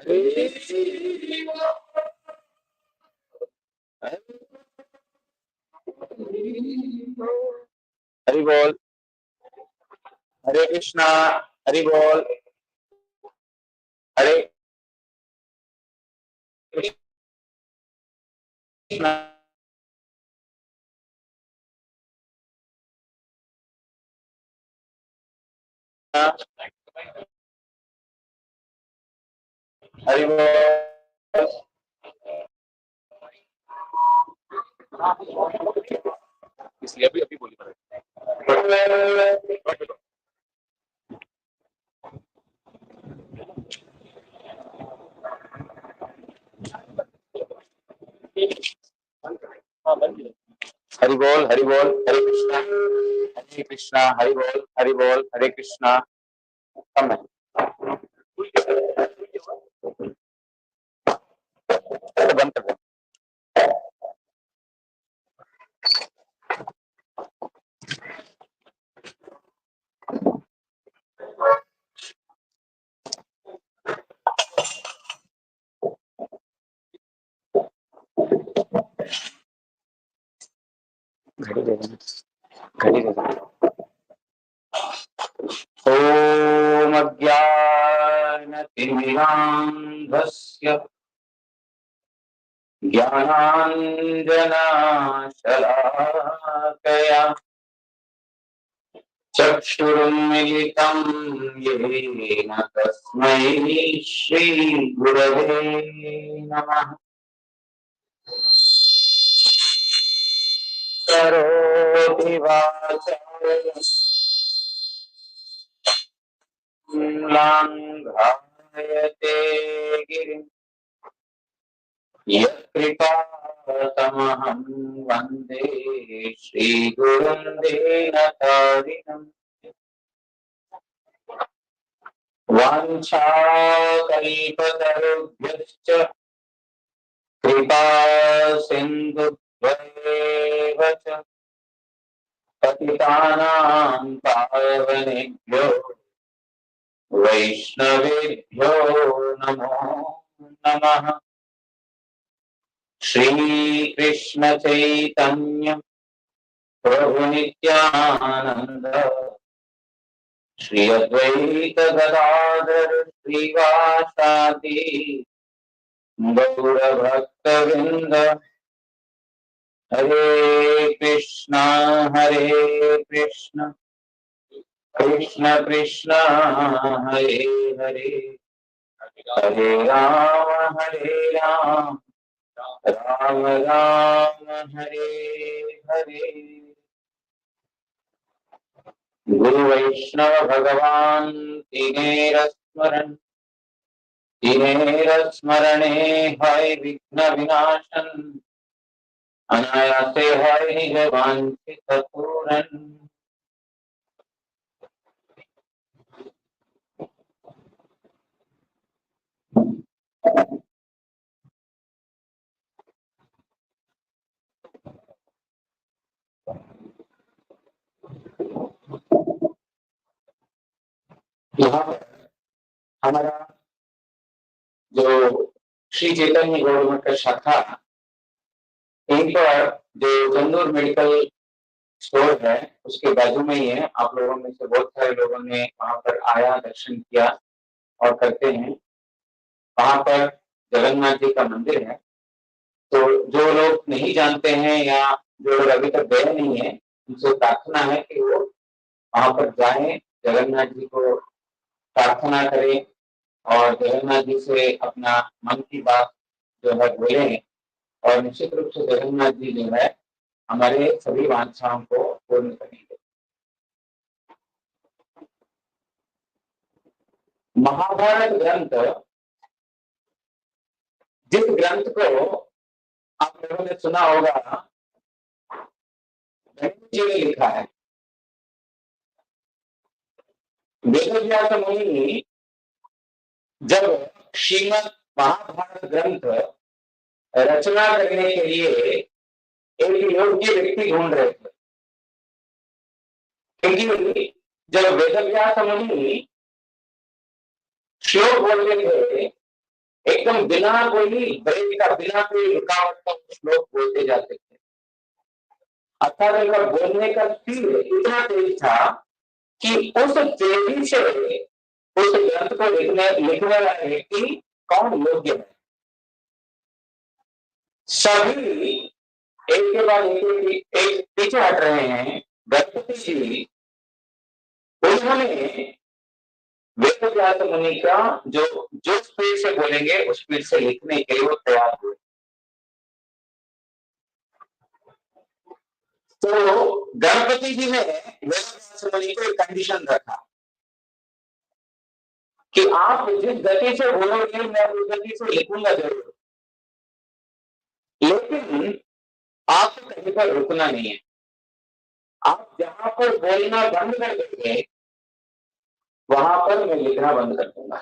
हरि बोल। हरे कृष्णा। हरि बोल। हरे कृष्णा। हरि बोल। इसलिए अभी अभी बोली हरि बोल। हरि बोल। हरे कृष्णा। हरे कृष्णा। हरि बोल। हरि बोल। हरे कृष्णा। कम है। बंद कर दो। घड़ी दे देना। घड़ी दे देना। ओम अज्ञानतिमिरान्धस्य ज्ञानाञ्जनशलाकया चक्षुरुन्मिलितं येन तस्मै श्रीगुरवे नमः। करोति वाचालं लाङ्घयते गिरिं यत्कृपातमहं वन्दे श्रीगुरुं दीनतारिणम्। वाञ्छाकल्पतरुभ्यश्च कृपा सिन्धुभ्येव च पतितानां पावनेभ्यो वैष्णवेभ्यो नमो नमः। श्रीकृष्ण चैतन्य प्रभु नित्यानंद श्री अद्वैत गदाधर श्रीवासादि गौर भक्तवृंद। हरे कृष्णा कृष्ण कृष्ण हरे हरे हरे राम राम राम हरे हरे। गुरु वैष्णव भगवान तिनेर स्मरणे हय विघ्न विनाशन अनायासे हय निज वांछित पूरन। यहाँ हमारा जो श्री चैतन्य गौरमठ का शाखा एक बार जो चंदूर मेडिकल स्टोर है उसके बाजू में ही है। आप लोगों में से बहुत सारे लोगों ने वहां पर आया, दर्शन किया और करते हैं। वहां पर जगन्नाथ जी का मंदिर है। तो जो लोग नहीं जानते हैं या जो लोग अभी तक गए नहीं है उनसे प्रार्थना है कि वो वहां पर जाएं, जगन्नाथ जी को प्रार्थना करें और जगन्नाथ जी से अपना मन की बात जो है बोलें। और निश्चित रूप से जगन्नाथ जी जो है हमारे सभी वांछाओं को पूर्ण करेंगे। महाभारत ग्रंथ, जिस ग्रंथ को आप लोगों ने सुना होगा, जी ने लिखा है। वेदव्यास मुनि जब श्रीमद् महाभारत ग्रंथ रचना करने के लिए एक योग्य व्यक्ति ढूंढ रहे थे, क्योंकि जब वेदव्यास मुनि श्लोक बोल रहे थे एकदम बिना कोई ब्रेक का, बिना कोई रुकावट का श्लोक बोलते जाते थे। अर्थात उनका बोलने का स्पीड इतना तेज था कि उस तेजी से उस ग्रंथ को लिखने वाला व्यक्ति कौन योग्य है। सभी एक के बाद एक पीछे हट रहे हैं। गणपति जी, उन्होंने वेदव्यास मुनि का जो स्पीड से बोलेंगे उस स्पीड से लिखने के लिए वो तैयार हुए। तो गणपति जी ने वेदव्यास मुनि को एक कंडीशन रखा कि आप जिस गति से बोलोगे मैं उस गति से लिखूंगा जरूर, लेकिन आपको कहीं पर रुकना नहीं है। आप जहां पर बोलना बंद कर देंगे वहां पर मैं लिखना बंद कर दूंगा।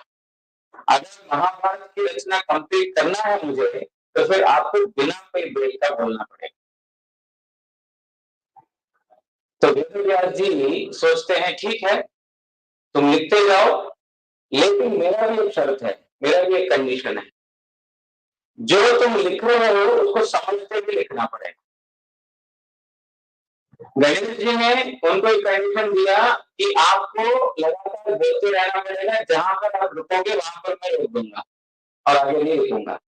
अगर महाभारत की रचना कंप्लीट करना है मुझे, तो फिर आपको बिना कोई ब्रेक का बोलना पड़ेगा। तो वेदव्यास जी सोचते हैं ठीक है, तुम लिखते जाओ, लेकिन मेरा भी एक शर्त है, मेरा भी एक कंडीशन है, जो तुम लिख रहे हो उसको समझते हुए लिखना पड़ेगा। गणेश जी ने उनको एक कंडीशन दिया कि आपको लगातार बोलते रहना पड़ेगा, जहां पर आप रुकोगे वहां पर मैं रोक दूंगा और आगे नहीं लिखूंगा।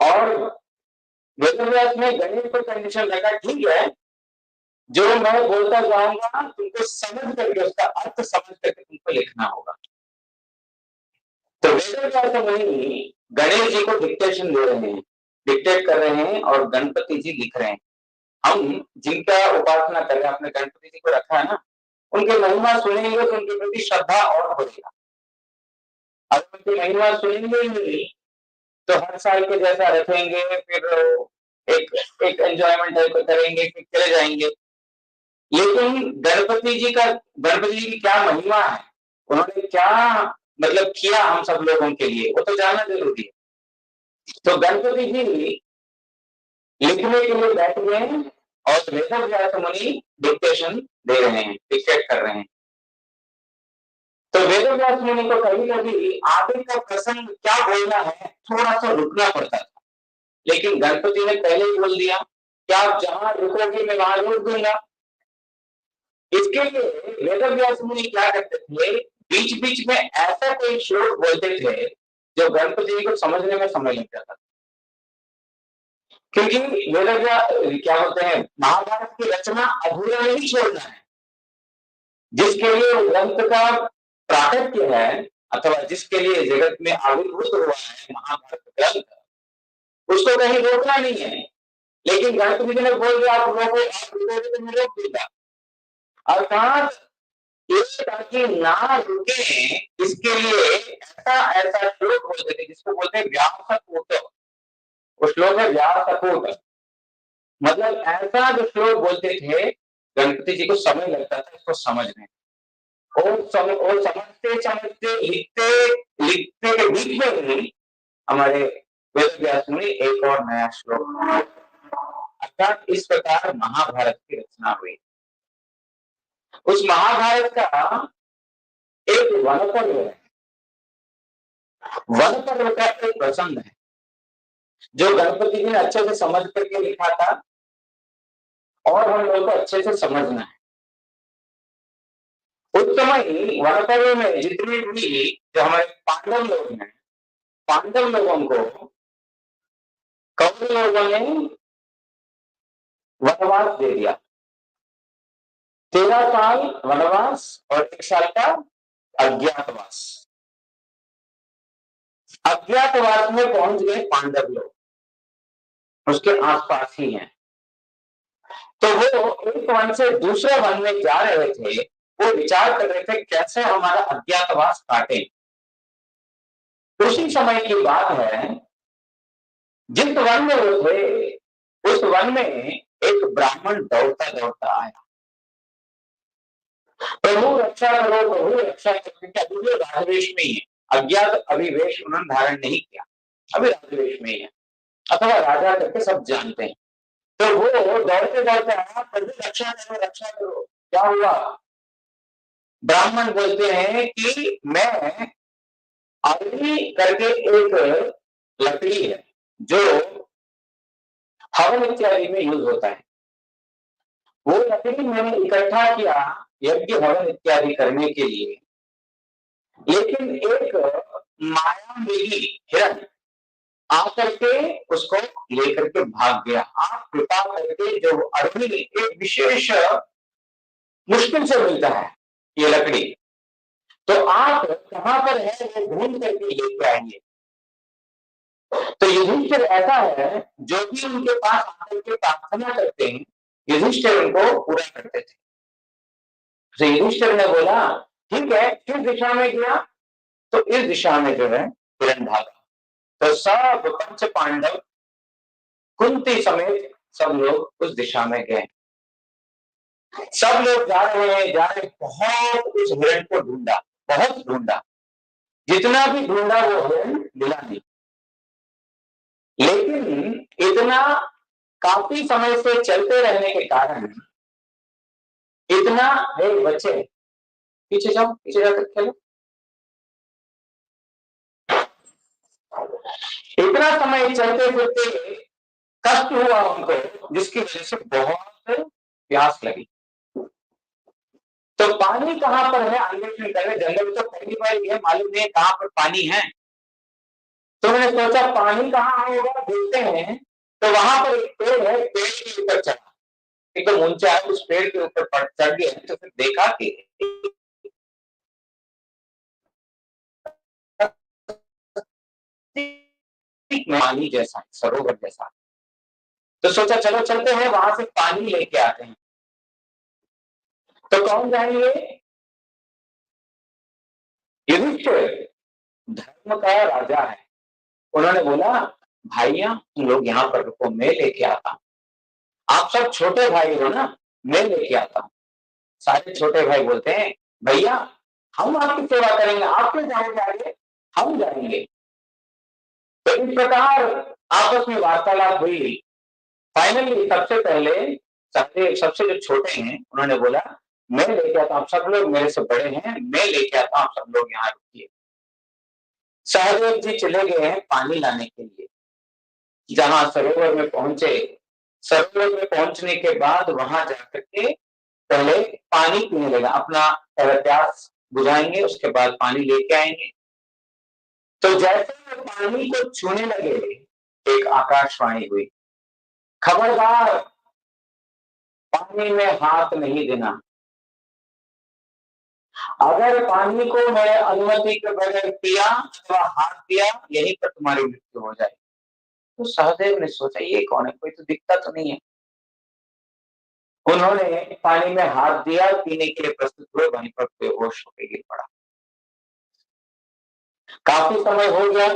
और वेदव्यास ने गणेश को कंडीशन लगा, ठीक है, जो मैं बोलता जाऊंगा तुमको समझ करके, उसका अर्थ समझ करके तुमको लिखना होगा। तो वेदव्यास मुनि गणेश जी को डिक्टेशन दे रहे हैं, डिक्टेट कर रहे हैं और गणपति जी लिख रहे हैं। हम जिनका उपासना कर रहे हैं, अपने गणपति जी को रखा है ना, उनके महिमा सुनेंगे तो उनके प्रति श्रद्धा और बढ़ेगा। अगर उनकी महिमा सुनेंगे ही नहीं तो हर साल के जैसा रखेंगे, फिर एक एंजॉयमेंट है तो करेंगे, फिर चले जाएंगे। लेकिन गणपति जी की क्या महिमा है, उन्होंने क्या मतलब किया हम सब लोगों के लिए, वो तो जानना जरूरी है। तो गणपति जी लिखने के लिए बैठ गए हैं और वेदव्यास मुनि डिक्टेशन दे रहे हैं, डिक्टेट कर रहे हैं। तो वेदव्यास मुनि को कभी कभी आगे का प्रसंग क्या बोलना है थोड़ा सा रुकना पड़ता था, लेकिन गणपति ने पहले ही बोल दिया कि आप जहां रुकोगे मैं वहां रोक दूंगा। इसके लिए वेदव्यास मुनि क्या करते थे, बीच बीच में ऐसा कोई श्लोक बोलते थे जो गणपति जी को समझने में समय लग जाता था। क्योंकि वेदव्यास क्या बोलते हैं, महाभारत की रचना अधूरा नहीं छोड़ना है। जिसके लिए ग्रंथ का प्राकट्य है अथवा जिसके लिए जगत में आविर्भूत हुआ है महाभारत ग्रंथ, उसको कहीं रोकना नहीं है। लेकिन गणपति जी ने बोल दिया आप रोको, आप रुकोगे तो मैं रोक दूंगा। अर्थात ताकि ना रुके इसके लिए ऐसा ऐसा श्लोक बोलते थे जिसको बोलते हैं व्यासकूट। वो श्लोक है व्यासकूट, मतलब ऐसा जो श्लोक बोलते थे गणपति जी को समय लगता था इसको समझने, और समझते समझते लिखते लिखते के बीच में ही हमारे वेदव्यास मुनि एक और नया श्लोक, अर्थात इस प्रकार महाभारत की रचना हुई। उस महाभारत का एक वन पर्व है, वन पर्व का एक प्रसंग है जो गणपति जी ने अच्छे से समझ करके लिखा था और हम लोगों को अच्छे से समझना है। उस समय वन पर्व में जितने भी जो हमारे पांडव लोग हैं, पांडव लोगों को कौरव लोगों ने वनवास दे दिया। 13 साल वनवास और 1 साल का अज्ञातवास। अज्ञातवास में पहुंच गए पांडव लोग, उसके आसपास ही हैं। तो वो एक वन से दूसरे वन में जा रहे थे, वो विचार कर रहे थे कैसे हमारा अज्ञातवास काटे। उसी समय की बात है, जिस वन में वो थे उस वन में एक ब्राह्मण दौड़ता दौड़ता आया। प्रभु रक्षा करो, प्रभु रक्षा करो, क्या अभी राजवेश में ही है, अज्ञात अभिवेश उन्होंने धारण नहीं किया, अभी राजवेश में ही है अथवा राजा करके सब जानते हैं। तो वो दौड़ते दौड़ते आया, प्रभु रक्षा करो रक्षा करो। क्या हुआ, ब्राह्मण बोलते हैं कि मैं अग्नि करके एक लकड़ी है जो हवन इत्यादि में यूज होता है। वो लकड़ी मैंने इकट्ठा किया यज्ञ हवन इत्यादि करने के लिए, लेकिन एक माया मेरी हिरण आकर के उसको लेकर के भाग गया। आप कृपा करके जो अग्नि एक विशेष मुश्किल से मिलता है ये लकड़ी, तो आप कहां पर है वो ढूंढ करके लेके आएंगे। तो युधिष्ठिर ऐसा है, जो भी उनके पास आकर के प्रार्थना करते हैं युधिष्ठिर उनको पूरा करते थे। तो युधिष्ठिर ने बोला ठीक है, किस दिशा में गया? तो इस दिशा में जो है हिरण भागा। तो सब पंच पांडव कुंती समेत सब लोग उस दिशा में गए। सब लोग जा रहे हैं, जा रहे, बहुत उस हिरण को ढूंढा, बहुत ढूंढा, जितना भी ढूंढा वो हिरण मिला नहीं। लेकिन इतना काफी समय से चलते रहने के कारण इतना, हे बच्चे पीछे जाओ, पीछे जाकर खेलो, इतना समय चलते फिरते कष्ट हुआ उनको, जिसकी वजह से बहुत प्यास लगी। तो पानी कहां पर है अन्वेषण कर रहे, जंगल तो पहली बार ये मालूम नहीं कहां पर पानी है। तो मैंने सोचा पानी कहां होगा, देखते हैं। तो वहां पर एक पेड़ है, पेड़ के ऊपर चढ़ा, एकदम ऊंचा है, उस पेड़ के ऊपर चढ़ गया। तो फिर देखा कि पानी जैसा, सरोवर जैसा। तो सोचा चलो चलते हैं, वहां से पानी लेके आते हैं। तो कौन जाएंगे? युधिष्ठिर धर्म का राजा है। उन्होंने बोला भाइया तुम लोग यहाँ पर रुको, मैं लेके आता हूं। आप सब छोटे भाई हो ना, मैं लेके आता हूं। सारे छोटे भाई बोलते हैं भैया हम आपकी सेवा करेंगे, आप क्यों जाओगे आगे, हम जाएंगे। तो इस प्रकार आपस में वार्तालाप हुई। फाइनली सबसे पहले सबसे जो छोटे हैं उन्होंने बोला मैं लेके आता हूं, सब लोग मेरे से बड़े हैं, मैं लेके आता हूं, सब लोग यहाँ रुकिए। सहदेव जी चले गए हैं पानी लाने के लिए। जहां सरोवर में पहुंचे, सरोवर में पहुंचने के बाद वहां जाकर के पहले पानी पीने लगा, अपना पहले प्यास बुझाएंगे, उसके बाद पानी लेके आएंगे। तो जैसे वो पानी को छूने लगे, एक आकाशवाणी हुई, खबरदार पानी में हाथ नहीं देना, अगर पानी को मैं अनुमति के बगैर पिया अथवा हाथ दिया यहीं पर तुम्हारी मृत्यु हो जाए। तो सहदेव ने सोचा ये कौन है, कोई तो दिखता तो नहीं है। उन्होंने पानी में हाथ दिया, पीने के लिए प्रस्तुत हुए, वहीं पर बेहोश होकर गिर पड़ा। काफी समय हो गया,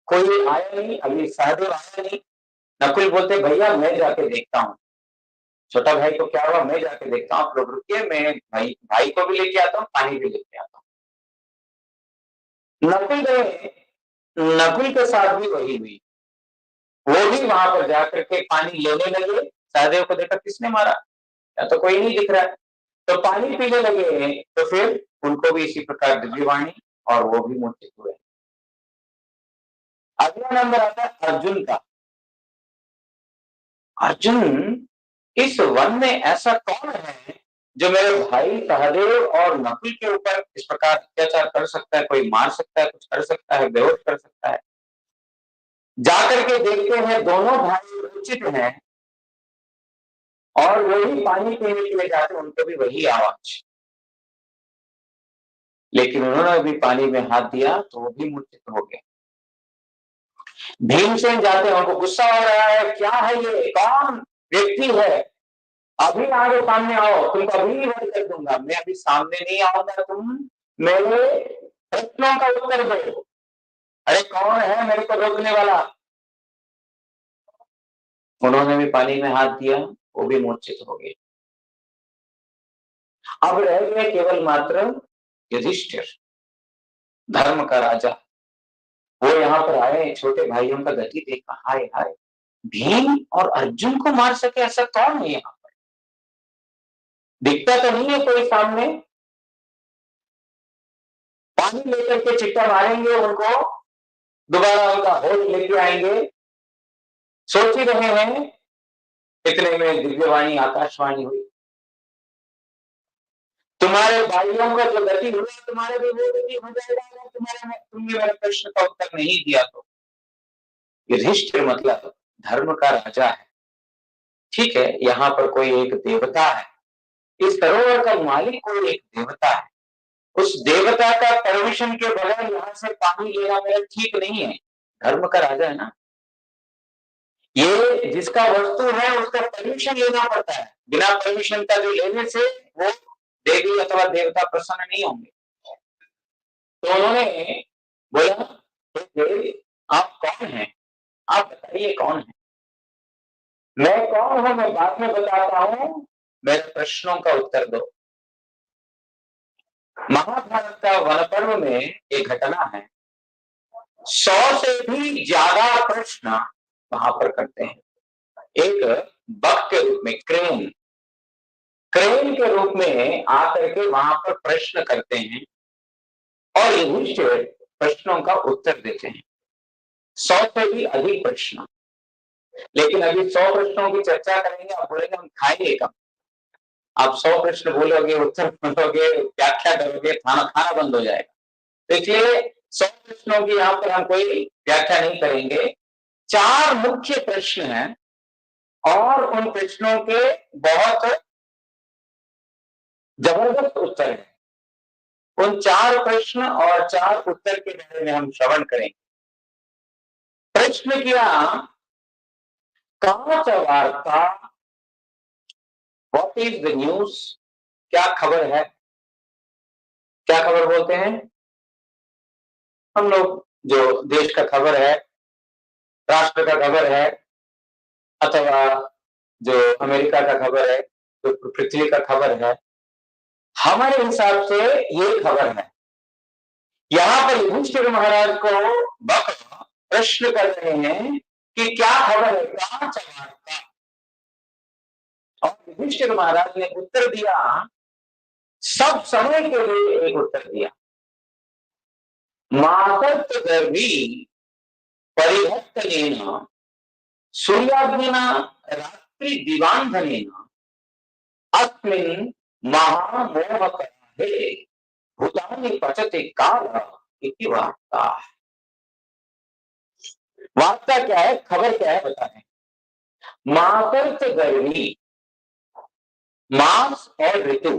कोई आया नहीं, अभी सहदेव आया नहीं। नकुल बोलते भैया मैं जाके देखता हूँ। छोटा भाई को क्या हुआ, मैं जाके देखता हूँ, आप लोग रुकिए, मैं भाई को भी लेके आता हूँ, पानी भी लेके आता हूँ। नकुल गए, नकुल के साथ भी वही हुई। वो भी वहां पर जाकर के पानी लेने लगे। सहदेव को देखा किसने मारा, या तो कोई नहीं दिख रहा है, तो पानी पीने लगे। तो फिर उनको भी इसी प्रकार दिव्यवाणी और वो भी मूर्छित हुए। अगला नंबर आता है अर्जुन का। अर्जुन, इस वन में ऐसा कौन है जो मेरे भाई सहदेव और नकुल के ऊपर इस प्रकार अत्याचार कर सकता है, कोई मार सकता है, कुछ कर सकता है, बेहोश कर सकता है। जाकर के देखते हैं दोनों भाई उचित हैं और वही पानी पीने के लिए जाते, उनको भी वही आवाज। लेकिन उन्होंने भी पानी में हाथ दिया तो वो भी मूर्छित हो गए। भीमसेन जाते हैं, उनको गुस्सा हो रहा है, क्या है ये, कौन व्यक्ति है, अभी आगे सामने आओ, तुमको अभी वध कर दूंगा। मैं अभी सामने नहीं आऊंगा, तुम मेरे प्रश्नों का उत्तर दो। अरे कौन है मेरे को रोकने वाला। उन्होंने भी पानी में हाथ दिया, वो भी मूर्छित हो गए। अब रह गए केवल मात्र युधिष्ठिर, धर्म का राजा। वो यहाँ पर आए, छोटे भाइयों का गति देखा, हाय हाय, भीम और अर्जुन को मार सके ऐसा कौन है यहाँ पर, दिखता तो नहीं है कोई सामने। पानी लेकर के चिट्टा मारेंगे, उनको दोबारा उनका होश लेके आएंगे। सोच ही रहे हैं, इतने में दिव्यवाणी आकाशवाणी हुई। तुम्हारे भाइयों का जो गति हुआ, तुम्हारे भी वो गति हो जाएगा अगर तुमने मेरे प्रश्न का उत्तर नहीं दिया तो। युधिष्ठिर मतलब धर्म का राजा है, ठीक है, यहाँ पर कोई एक देवता है, इस सरोवर का मालिक कोई एक देवता है, उस देवता का परमिशन के बगैर यहाँ से पानी लेना मेरा ठीक नहीं है। धर्म का राजा है ना, ये जिसका वस्तु है उसका परमिशन लेना पड़ता है, बिना परमिशन का जो लेने से वो देवी अथवा देवता प्रसन्न नहीं होंगे। तो उन्होंने बोला, आप कौन हैं, आप बताइए कौन है। मैं कौन हूं मैं बाद में बताता हूं, मेरे प्रश्नों का उत्तर दो। महाभारत का वन पर्व में एक घटना है, 100 से भी ज्यादा प्रश्न वहां पर करते हैं। एक बग के रूप में, क्रेन के रूप में आकर के वहां पर प्रश्न करते हैं और युधिष्ठिर प्रश्नों का उत्तर देते हैं। 100 से भी अधिक प्रश्न। लेकिन अभी 100 प्रश्नों की चर्चा करेंगे, आप बोलेंगे हम खाएंगे कब। आप 100 प्रश्न बोलोगे, उत्तर बोलोगे, व्याख्या करोगे, खाना बंद हो जाएगा। तो इसलिए 100 प्रश्नों की यहाँ पर हम कोई व्याख्या नहीं करेंगे। 4 मुख्य प्रश्न हैं और उन प्रश्नों के बहुत जबरदस्त उत्तर हैं। उन 4 प्रश्न और 4 उत्तर के बारे में हम श्रवण करेंगे। प्रश्न किया, काच वार्ता, व्हाट इज द न्यूज, क्या खबर है। क्या खबर बोलते हैं हम लोग, जो देश का खबर है, राष्ट्र का खबर है, अथवा जो अमेरिका का खबर है, जो पृथ्वी का खबर है, हमारे हिसाब से ये खबर है। यहां पर युधिष्ठिर महाराज को बक प्रश्न कर रहे हैं कि क्या खबर है, कहां चमारता। और युधिष्ठिर महाराज ने उत्तर दिया, सब समय के लिए एक उत्तर दिया, मातर्त गर्भी परिभक्तनेन सूर्याग्निना रात्रि दिवांधनेन अस्मिन् महामोहकराहे भूतानि पचते काल इति वार्ता। वार्ता क्या है, खबर क्या है बताएं। मातर्त गर्भी, मास और ऋतु,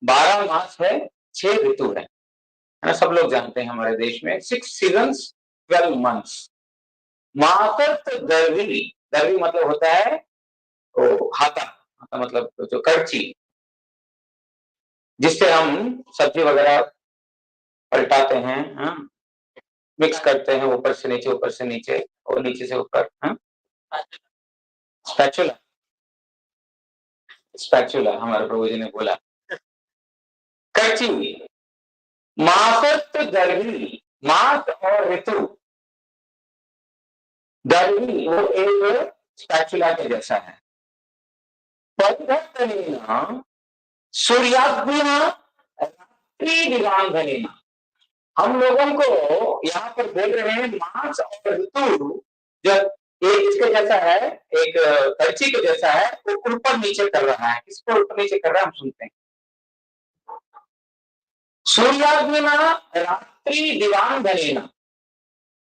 12 मास है, 6 ऋतु है ना, सब लोग जानते हैं हमारे देश में 6 सीजन्स 12 मंथ्स। मातर्त गर्भी, गर्भी मतलब होता है तो हाथा मतलब जो करची, जिससे हम सब्जी वगैरह पलटाते हैं, मिक्स करते हैं, ऊपर से नीचे, ऊपर से नीचे और नीचे से ऊपर। स्पैचुला, स्पैचुला हमारे प्रभु जी ने बोला। करची, मासत गर्भी, मास और ऋतु। गर्भी वो एक स्पैचुला के जैसा है। परिवर्तनेन सूर्याग्निना रात्रि दिवांधनेन, हम लोगों को यहाँ पर बोल रहे हैं मास और ऋतु जब एक इसके जैसा है, एक करची के जैसा है, वो ऊपर नीचे कर रहा है। किसको ऊपर नीचे कर रहा है हम सुनते हैं। सूर्याग्निना रात्रि दिवांधनेन,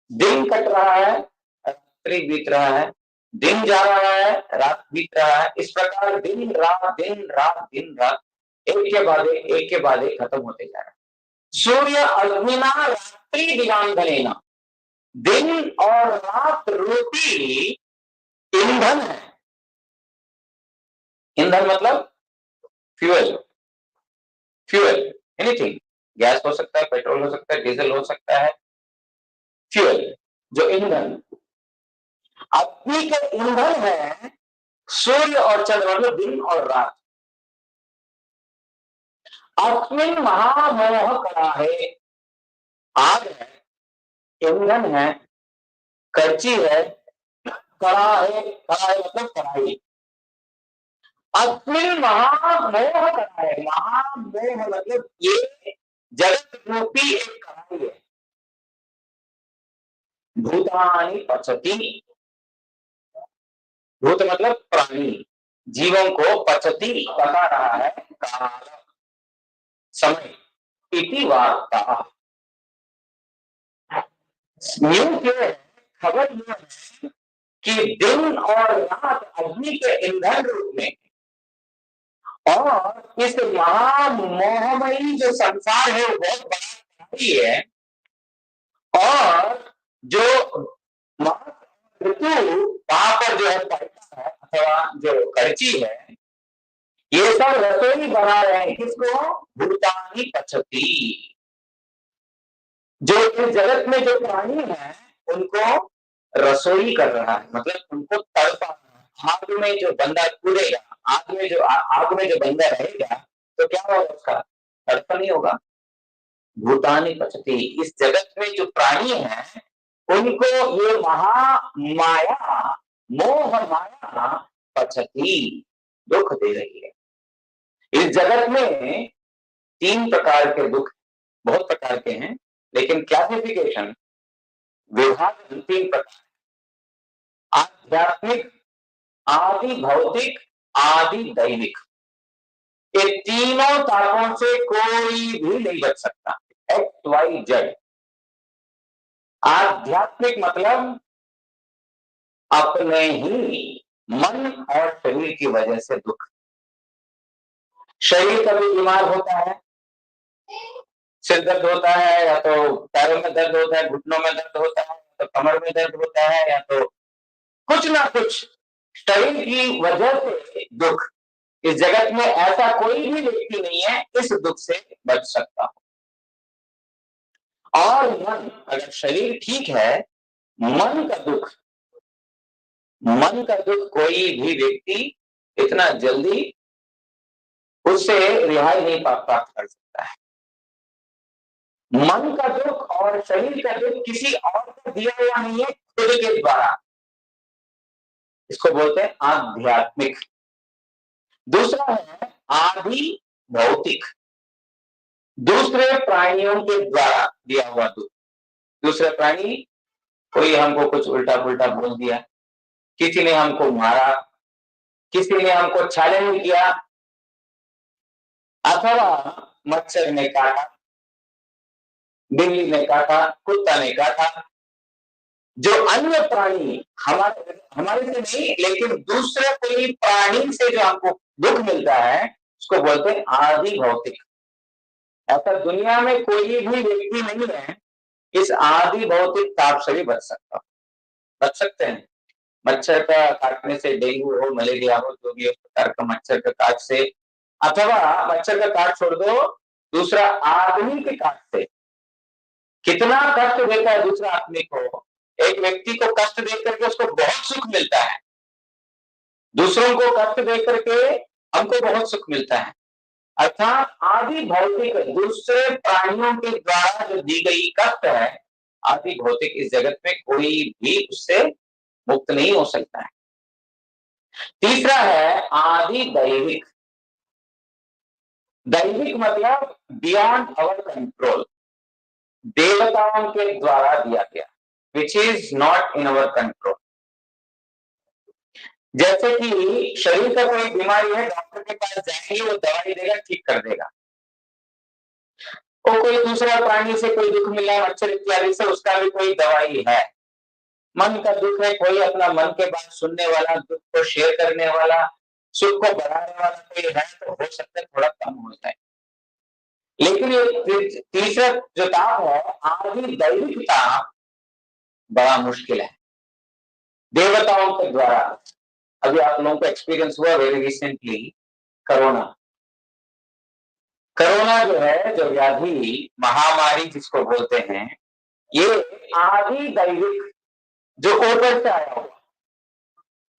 दिन कट रहा है, रात्रि बीत रहा है, दिन जा रहा है, रात बीत रहा है। इस प्रकार दिन रात दिन रात दिन रात एक के बाद एक खत्म होते जा रहा है। सूर्य अग्निना रात्रि दिवांधनेन, दिन और रात रूपी ईंधन है। ईंधन मतलब फ्यूल, फ्यूल एनीथिंग, गैस हो सकता है, पेट्रोल हो सकता है, डीजल हो सकता है, फ्यूल जो ईंधन। अग्नि के ईंधन है सूर्य और चंद्र, मतलब दिन और रात। अस्मिन् महामोह कराहे, आग है, ईंधन है, करची है, कड़ाहे, कड़ाहे मतलब कढ़ाई। अस्मिन् महामोह कराहे, महामोह मतलब ये जगत रूपी एक कहानी है। भूतानि पचती, भूत मतलब प्राणी, जीवों को पचती पका रहा है काल, समय, इति वार्ता। न्यू क्या है, खबर यह है कि दिन और रात अग्नि के ईंधन रूप में, और इस महामोहमयी जो संसार है वो बहुत बड़ा है, और जो ऋतु वहां पर जो है पड़ता है अथवा जो करची है, ये सब रसोई बना रहे हैं किसको? भूतानी पचती, जो इस जगत में जो प्राणी है उनको रसोई कर रहा है, मतलब उनको तड़पा रहा है। आग में जो बंदा कूदेगा, आग में जो बंदा रहेगा तो क्या होगा? उसका तड़प नहीं होगा। भूतानी पचती, इस जगत में जो प्राणी है उनको ये महामाया, मोह माया पचती, दुख दे रही है। इस जगत में 3 प्रकार के दुख, बहुत प्रकार के हैं, लेकिन क्लासिफिकेशन, विभाजन 3 प्रकार: आध्यात्मिक, आदि भौतिक, आदि दैविक। ये तीनों तापों से कोई भी नहीं बच सकता, एक्स वाई जेड। आध्यात्मिक मतलब अपने ही मन और शरीर की वजह से दुख। शरीर कभी बीमार होता है, सिर दर्द होता है, या तो पैरों में दर्द होता है, घुटनों में दर्द होता है, तो कमर में दर्द होता है, या तो कुछ ना कुछ शरीर की वजह से दुख। इस जगत में ऐसा कोई भी व्यक्ति नहीं है इस दुख से बच सकता। और मन, अगर शरीर ठीक है, मन का दुख, मन का दुख कोई भी व्यक्ति इतना जल्दी उससे रिहाई नहीं प्राप्त कर सकता है। मन का दुख और शरीर का दुख किसी और को दिया हुआ नहीं है, खुद के द्वारा। इसको बोलते हैं आध्यात्मिक। दूसरा है आदि भौतिक, दूसरे प्राणियों के द्वारा दिया हुआ दुख। दूसरे प्राणी, कोई हमको कुछ उल्टा पुल्टा बोल दिया, किसी ने हमको मारा, किसी ने हमको चैलेंज किया, अथवा मच्छर ने काटा, बिल्ली ने काटा, कुत्ता ने काटा। जो अन्य प्राणी हमारे से नहीं, लेकिन दूसरे कोई प्राणी से जो हमको दुख मिलता है उसको बोलते हैं आदि भौतिक। ऐसा दुनिया में कोई भी व्यक्ति नहीं है इस आदि भौतिक ताप से भी बच सकते हैं। मच्छर का काटने से, डेंगू हो, मलेरिया हो, जो भी प्रकार का मच्छर का काट से, अथवा मच्छर का काट छोड़ दो, दूसरा आदमी के काट से कितना कष्ट देता है दूसरा आदमी को। एक व्यक्ति को कष्ट देकर करके उसको बहुत सुख मिलता है, दूसरों को कष्ट देकर के हमको बहुत सुख मिलता है। अर्थात आदि भौतिक, दूसरे प्राणियों के द्वारा जो दी गई कष्ट है, आदि भौतिक, इस जगत में कोई भी उससे मुक्त नहीं हो सकता है। तीसरा है आदि दैविक। दैविक मतलब बियॉन्ड आवर कंट्रोल, देवताओं के द्वारा दिया गया, which is not in our control. जैसे कि शरीर का कोई बीमारी है, डॉक्टर के पास जाएंगे, वो दवाई देगा, ठीक कर देगा। और कोई दूसरा प्राणी से कोई दुख मिला, मच्छर इत्यादि से, उसका भी कोई दवाई है। मन का दुख है, कोई अपना मन के बात सुनने वाला, दुख को शेयर करने वाला, सुख को बढ़ाने वाला कोई है, तो हो सकता है थोड़ा कम हो जाए। लेकिन ये तीसरा जो ताप है, आदि दैविक ताप, बड़ा मुश्किल है देवताओं के द्वारा। अभी आप लोगों को एक्सपीरियंस हुआ वेरी रिसेंटली, कोरोना। कोरोना जो है, जो व्याधि, महामारी जिसको बोलते हैं, ये आदि दैविक, जो ऊपर से आया हुआ,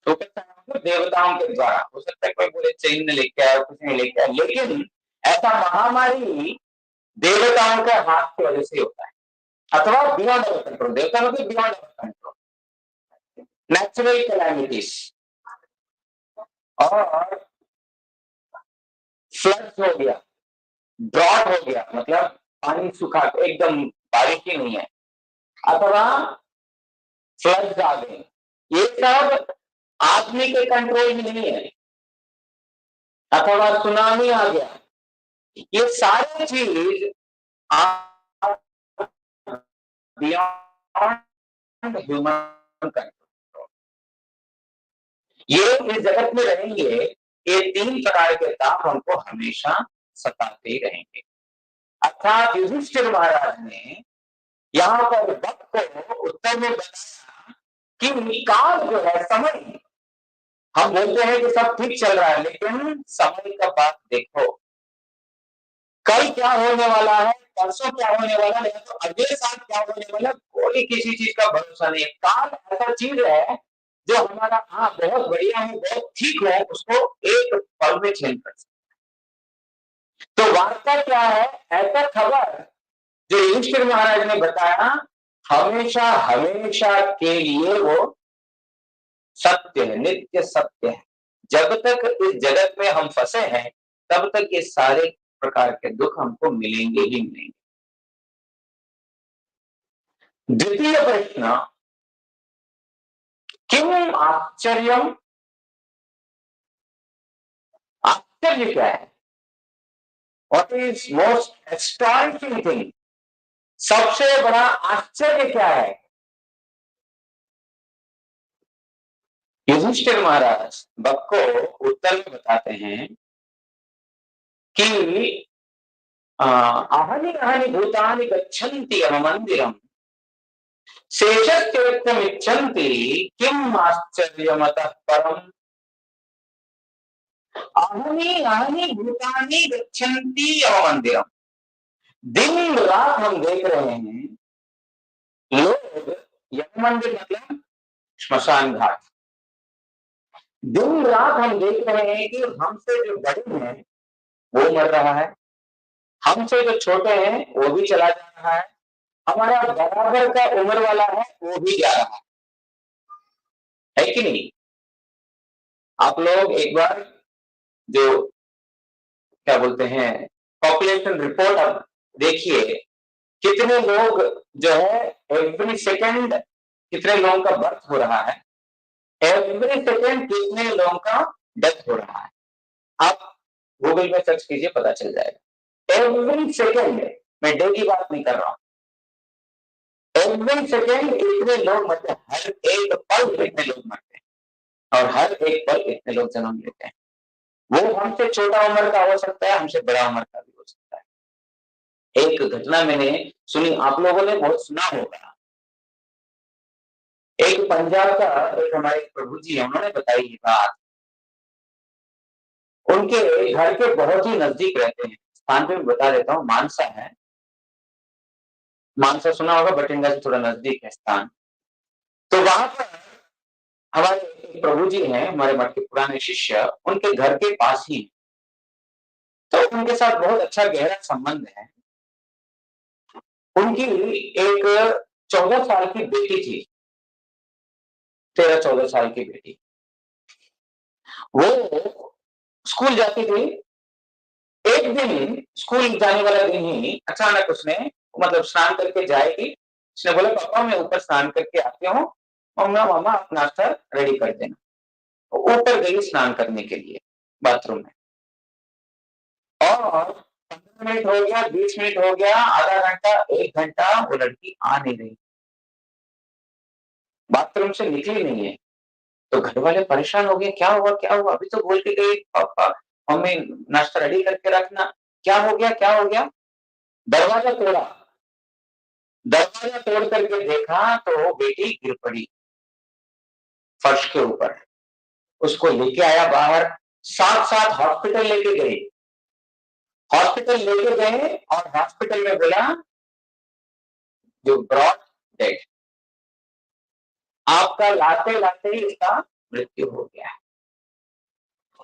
ऊपर से आया हुआ देवताओं के द्वारा। हो सकता है कोई बोले चीन ने लेके आया, कुछ नहीं लेके आया, लेकिन ऐसा महामारी देवताओं के हाथ की वजह से होता है, अथवा बियॉन्ड अवर कंट्रोल। देवता मतलब beyond our control, natural calamities. और फ्लड हो गया, ड्रॉट हो गया, मतलब पानी सूखा एकदम बारिश ही नहीं है, अथवा फ्लड्स आ गए, ये सब आदमी के कंट्रोल में नहीं है, अथवा सुनामी आ गया, ये सारी चीज बियॉन्ड ह्यूमन कंट्रोल। ये इस जगत में रहेंगे, ये 3 प्रकार के ताप हमको हमेशा सताते रहेंगे। अर्थात युधिष्ठिर महाराज ने यहाँ पर वक्त को उत्तर में बताया कि काल जो है, समय, हम बोलते हैं कि सब ठीक चल रहा है, लेकिन समय का बात देखो, कल क्या होने वाला है, परसों क्या होने वाला है, तो अगले साल क्या होने वाला, कोई किसी चीज का भरोसा नहीं है। काल ऐसा चीज है जो हमारा बहुत बढ़िया है, बहुत ठीक है, उसको एक पल में चेंज कर सकता है। तो वार्ता क्या है, ऐसा खबर जो युधिष्ठिर महाराज ने बताया, हमेशा हमेशा के लिए वो सत्य है, नित्य सत्य है। जब तक इस जगत में हम फंसे हैं, तब तक ये सारे प्रकार के दुख हमको मिलेंगे ही मिलेंगे। द्वितीय प्रश्न, किम आश्चर्यम, आश्चर्य क्या है? What is most astonishing thing, सबसे बड़ा आश्चर्य क्या है? युधिष्ठिर महाराज वक्त को उत्तर में बताते हैं कि अहनि अहनि भूतानि गच्छन्ति अममन्दिरम् शेषत्यर्थमिच्छन्ति किम आश्चर्यमतः परम्। अहनि अहनि भूतानि गच्छन्ति अममन्दिरम्, दिन रात हम देख रहे हैं लोग, यम मंदिर मतलब श्मशान घाट, दिन रात हम देख रहे हैं कि हमसे जो बड़े हैं वो मर रहा है, हमसे जो छोटे हैं वो भी चला जा रहा है, हमारा बराबर का उम्र वाला है वो भी जा रहा है कि नहीं? आप लोग एक बार जो क्या बोलते हैं पॉपुलेशन रिपोर्ट अब देखिए, कितने लोग जो है एवरी सेकेंड कितने लोगों का बर्थ हो रहा है, एवरी सेकेंड कितने लोगों का डेथ हो रहा है। आप गूगल में सर्च कीजिए, पता चल जाएगा। एवरी सेकेंड, मैं डे की बात नहीं कर रहा हूं, एवरी सेकेंड इतने लोग, मतलब हर एक पल इतने लोग मरते हैं और हर एक पल इतने लोग जन्म लेते हैं। वो हमसे छोटा उम्र का हो सकता है, हमसे बड़ा उम्र का भी हो सकता है। एक घटना मैंने सुनी, आप लोगों ने बहुत सुना होगा, एक पंजाब का एक हमारे प्रभु जी है, उन्होंने बताई ये बात। उनके घर के बहुत ही नजदीक रहते हैं, स्थान पे बता देता हूँ, मानसा है, मानसा सुना होगा, बठिंडा से थोड़ा नजदीक है स्थान। तो वहां पर हमारे प्रभु जी हैं, हमारे मठ के पुराने शिष्य, उनके घर के पास ही, तो उनके साथ बहुत अच्छा गहरा संबंध है। उनकी एक 14 साल की बेटी थी, 13-14 साल की बेटी, वो स्कूल जाती थी। एक दिन स्कूल जाने वाला दिन ही अचानक उसने, मतलब स्नान करके जाएगी, उसने बोला पापा मैं ऊपर स्नान करके आती हूँ, मम्मा मामा आप नाश्ता रेडी कर देना। ऊपर गई स्नान करने के लिए बाथरूम में, और 15 मिनट हो गया, 20 मिनट हो गया, आधा घंटा, 1 घंटा, वो लड़की आ नहीं रही, बाथरूम से निकली नहीं है। तो घर वाले परेशान हो गए, क्या हुआ क्या हुआ, अभी तो बोल के गई पापा मम्मी नाश्ता रेडी करके रखना, क्या हो गया क्या हो गया। दरवाजा तोड़ा, दरवाजा तोड़ करके देखा तो बेटी गिर पड़ी फर्श के ऊपर। उसको लेके आया बाहर, साथ साथ हॉस्पिटल लेके गए, हॉस्पिटल लेके गए और हॉस्पिटल में बोला जो ब्रॉड डेड, आपका लाते लाते ही इसका मृत्यु हो गया।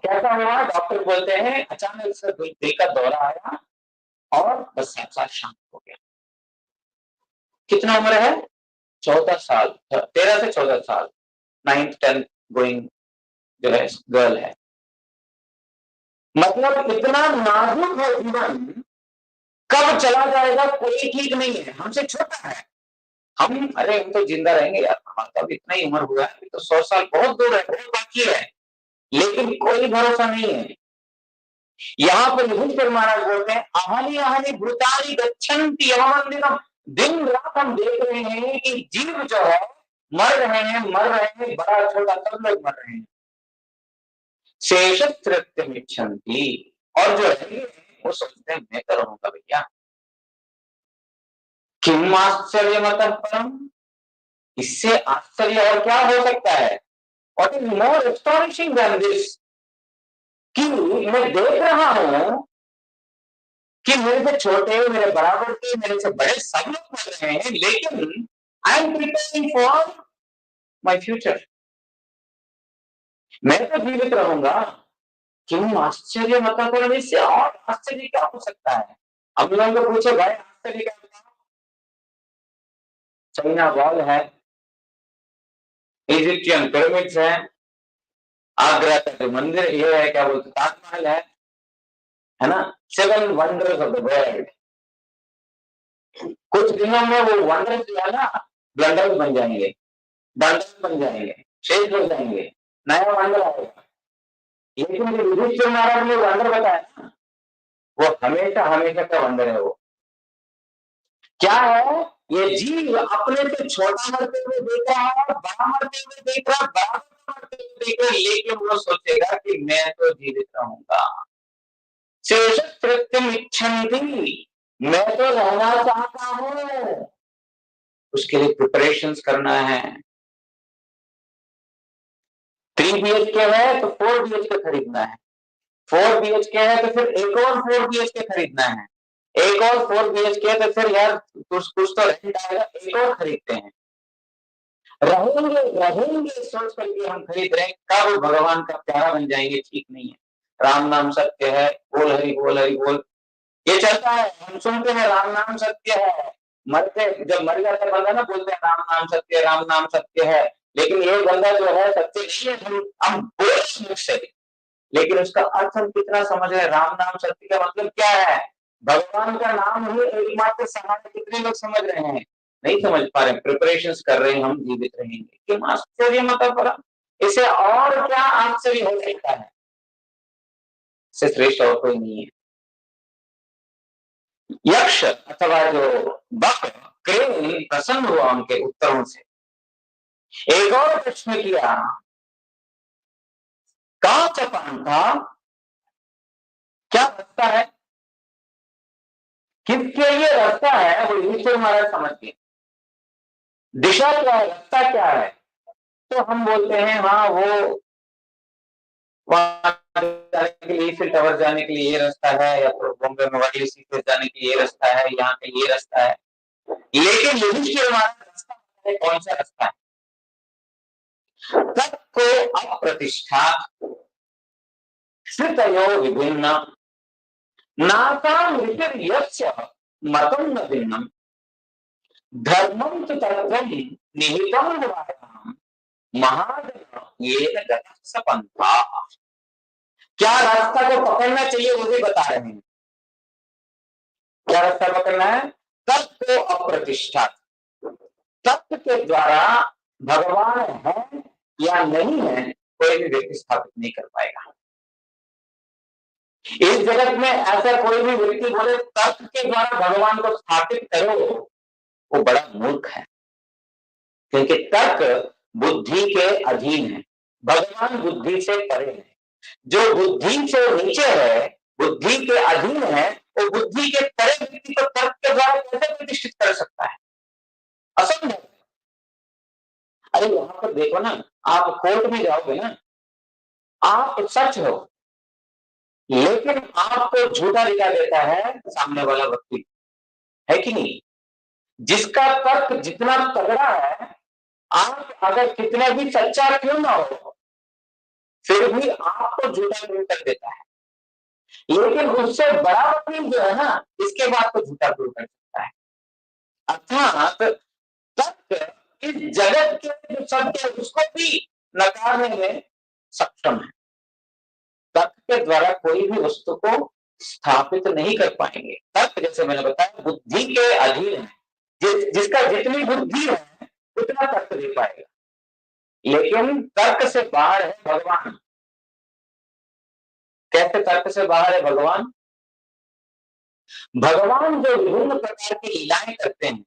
कैसा हुआ, डॉक्टर बोलते हैं अचानक से दिल का दौरा आया और बस साथ साथ शांत हो गया। कितना उम्र है, 14 साल, 13 से 14 साल, 9th-10th गोइंग जो है गर्ल है। मतलब इतना नाजुक है जीवन कब चला जाएगा कोई ठीक नहीं है, हमसे छोटा है। हम तो जिंदा रहेंगे यार, हमारा तो इतना ही उम्र हुआ है, अभी तो 100 साल बहुत दूर है, बहुत बाकी है, लेकिन कोई भरोसा नहीं है। यहाँ पर युधिष्ठिर महाराज बोलते हैं अहनि अहनि भूतानि गच्छन्ति यममंदिरम। दिन रात हम देख रहे हैं कि जीव जो है मर रहे हैं, बड़ा छोटा सब लोग मर रहे हैं। शेष तृप्तिमिच्छन्ति, और जो है वो सोचते हैं मैं तो रहूंगा भैया। किम आश्चर्यमतः परम, इससे आश्चर्य और क्या हो सकता है? What is more astonishing than this, कि मैं देख रहा हूं कि मेरे से छोटे, मेरे बराबर के, मेरे से बड़े सब लोग मर रहे हैं, लेकिन I am preparing for my future, मैं तो जीवित रहूंगा। क्यों आश्चर्य मतलब करो, इससे और आश्चर्य क्या हो सकता है? हम लोगों को पूछे भाई आश्चर्य क्या होता है? चाइना वॉल है, इजिप्शियन पिरामिड्स है, आगरा का जो मंदिर ये है, क्या बोलते ताजमहल है ना, 7 वंडर्स ऑफ द वर्ल्ड। कुछ दिनों में वो वंडर्स जो है ना ब्लंडर्स बन जाएंगे, डंडर्स बन जाएंगे, शेष हो जाएंगे, नया वंडर आएगा। लेकिन जो युधिष्ठिर महाराज ने वंडर बताया ना, वो हमेशा हमेशा का वंडर है। वो क्या है? ये जीव अपने से छोटा मरते हुए देख रहा है, बड़ा मरते हुए देख रहा है, बराबर मरते हुए देख रहा है, लेकिन वो सोचेगा कि मैं तो जीवित रहूंगा। शेष कृत्यम इच्छन्ति, मैं तो रहना चाहता हूं, उसके लिए प्रिपरेशंस करना है। 3 BHK है तो 4 BHK खरीदना है, 4 BHK है तो फिर एक और 4 BHK खरीदना है, एक और 4 BHK तो फिर यार कुछ तो रेंट आएगा, एक और खरीदते हैं। रहेंगे रहेंगे सोच करके हम खरीद रहे हैं, कब भगवान का प्यारा बन जाएंगे ठीक नहीं है। राम नाम सत्य है, बोल हरि बोल हरि बोल, ये चलता है, हम सुनते हैं राम नाम सत्य है, मरते जब मर जाता है बंदा ना बोलते हैं राम नाम सत्य है, राम नाम सत्य है, लेकिन ये बंदा जो है सत्य नहीं है, हम बोल मुख से, लेकिन उसका अर्थ हम कितना समझ रहे हैं? राम नाम सत्य का मतलब क्या है? भगवान का नाम ही एकमात्र सहारा, कितने लोग समझ रहे हैं? नहीं समझ पा रहे, प्रिपरेशंस कर रहे हैं, हम जीवित रहेंगे। क्यों आश्चर्य मतलब, इसे और क्या आश्चर्य हो सकता है? इससे श्रेष्ठ और कोई नहीं है। यक्ष अथवा जो बक क्रेन प्रसन्न हुआ उनके उत्तरों से, एक और प्रश्न किया, का चपान का क्या रास्ता है, किसके लिए रास्ता है? वो युधिष्ठिर महाराज समझ गए, दिशा क्या है, रास्ता क्या है। तो हम बोलते हैं हाँ वो वहां जाने के लिए, फिर टावर जाने के लिए ये रास्ता है, या फिर बॉम्बे में वाली सीट जाने के लिए ये रास्ता है, यहाँ पे ये रास्ता है। लेकिन युधिष्ठिर महाराज रास्ता है, कौन सा रास्ता है? तत् को अप्रतिष्ठा श्रुतयो विभिन्न नासाम ऋषिर्यस्य मतम न भिन्नम धर्मम तु तत्वम निहितम द्वाराम महाजन येन गतः स पंथा। क्या रास्ता को पकड़ना चाहिए वो भी बता रहे हैं। क्या रास्ता पकड़ना है? तत्व को अप्रतिष्ठा, तत्व के द्वारा भगवान है या नहीं है कोई भी व्यक्ति स्थापित नहीं कर पाएगा। इस जगत में ऐसा कोई भी व्यक्ति बोले तत्व के द्वारा भगवान को स्थापित करो, वो बड़ा मूर्ख है, क्योंकि तर्क बुद्धि के अधीन है, भगवान बुद्धि से परे है। जो बुद्धि से नीचे है, बुद्धि के अधीन है, वो बुद्धि के परे व्यक्ति को तर्क के द्वारा कैसे प्रतिष्ठित कर सकता है? असंभव। अरे वहां पर देखो ना, आप कोर्ट में जाओगे ना, आप सच हो, लेकिन आपको झूठा दिखा देता है सामने वाला व्यक्ति, है कि नहीं? जिसका तर्क जितना तगड़ा है, आप अगर कितने भी सच्चा क्यों ना हो, फिर भी आपको झूठा प्रूव कर देता है। लेकिन उससे बड़ा वकील जो है ना, इसके बाद तो झूठा प्रूव कर सकता है। अर्थात तर्क इस जगत के जो सत्य है उसको भी नकारने में सक्षम है। तर्क के द्वारा कोई भी वस्तु को स्थापित नहीं कर पाएंगे। तर्क तर्क, जैसे मैंने बताया, बुद्धि के अधीन है। जिसका जितनी बुद्धि है उतना तर्क दे पाएगा, लेकिन तर्क से बाहर है भगवान। कैसे तर्क से बाहर है भगवान? भगवान जो विभिन्न प्रकार की लीलाएं करते हैं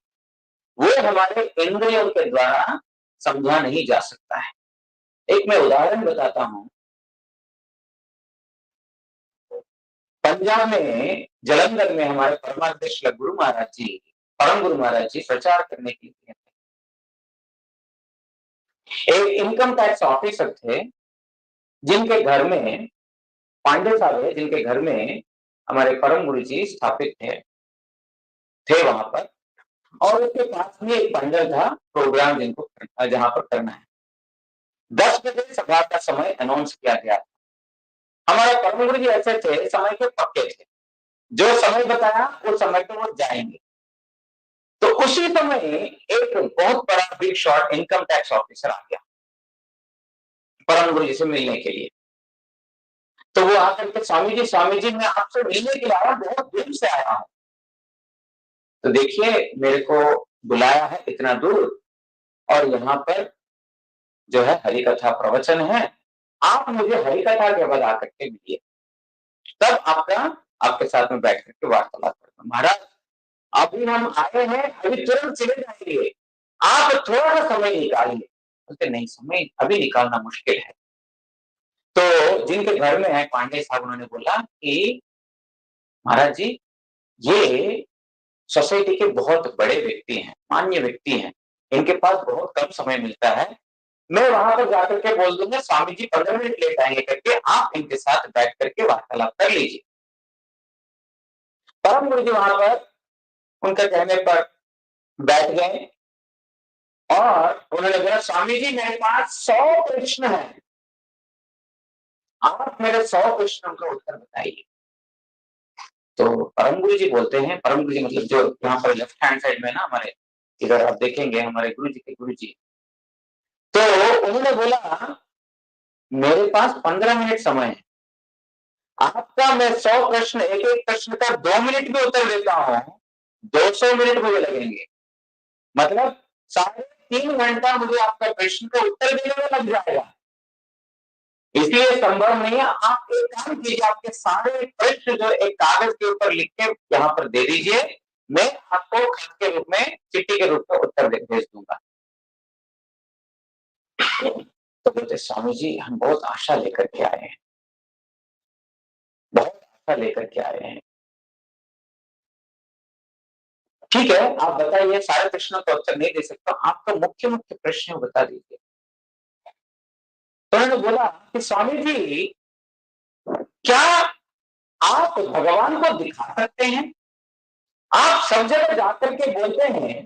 वो हमारे इंद्रियों के द्वारा समझा नहीं जा सकता है। एक मैं उदाहरण बताता हूं। पंजाब में जालंधर में हमारे परमाध्यक्ष गुरु महाराज जी, परम गुरु महाराज जी प्रचार करने के लिए एक इनकम टैक्स ऑफिसर थे, जिनके घर में पांडे साहब है, जिनके घर में हमारे परम गुरु जी स्थापित थे वहां पर। और उसके पास में एक पंडल था, प्रोग्राम जिनको जहां पर करना है। 10 बजे सभा का समय अनाउंस किया गया। हमारे परम गुरु जी ऐसे थे, समय के पक्के थे, जो समय बताया उस समय पे वो जाएंगे। तो उसी समय एक बहुत बड़ा big shot income tax officer आ गया परम गुरु जी से मिलने के लिए। तो वो आकर के, स्वामी जी मैं आपसे मिलने के लिए आया, बहुत दूर से आया हूं। तो देखिए, मेरे को बुलाया है इतना दूर, और यहाँ पर जो है हरि कथा प्रवचन है, आप मुझे हरि कथा के बाद आकर के मिलिए, तब आपके साथ में बैठ करके वार्तालाप करूंगा। महाराज, अभी हम आए हैं, अभी तुरंत चले जाएंगे, आप थोड़ा सा समय निकालिए। बोलते नहीं, समय अभी निकालना मुश्किल है। तो जिनके घर में है पांडे साहब, उन्होंने बोला कि महाराज जी, ये सोसाइटी के बहुत बड़े व्यक्ति हैं, मान्य व्यक्ति हैं, इनके पास बहुत कम समय मिलता है, मैं वहां पर जाकर के बोल दूंगा स्वामी जी 15 मिनट लेट आएंगे करके, आप इनके साथ बैठ करके वार्तालाप कर लीजिए। परम गुरु जी वहां पर उनके कहने पर बैठ गए और उन्होंने बोला, स्वामी जी मेरे पास 100 प्रश्न है, आप मेरे 100 प्रश्नों का उत्तर बताइए। तो परम गुरु जी बोलते हैं, परम गुरु जी मतलब जो यहाँ पर लेफ्ट हैंड साइड में ना हमारे, इधर आप देखेंगे हमारे गुरु जी के गुरु जी, तो उन्होंने बोला मेरे पास 15 मिनट समय है, आपका मैं 100 प्रश्न, एक एक प्रश्न का 2 मिनट में उत्तर देता हूं, 200 मिनट मुझे लगेंगे, मतलब 3.5 घंटा मुझे आपका प्रश्न का उत्तर देने में लग जाएगा। इसलिए संभव नहीं है। आप एक काम कीजिए, आपके सारे प्रश्न जो एक कागज के ऊपर लिख के यहाँ पर दे दीजिए, मैं आपको खत के रूप में, चिट्ठी के रूप में उत्तर भेज दूंगा। तो बोलते स्वामी जी हम बहुत आशा लेकर के आए हैं, बहुत आशा लेकर के आए हैं। ठीक है, आप बताइए, सारे प्रश्नों का उत्तर नहीं दे सकता, आपका मुख्य मुख्य प्रश्न बता दीजिए। तो उन्होंने बोला कि स्वामी जी, क्या आप भगवान को दिखा सकते हैं? आप सब जगह जाकर के बोलते हैं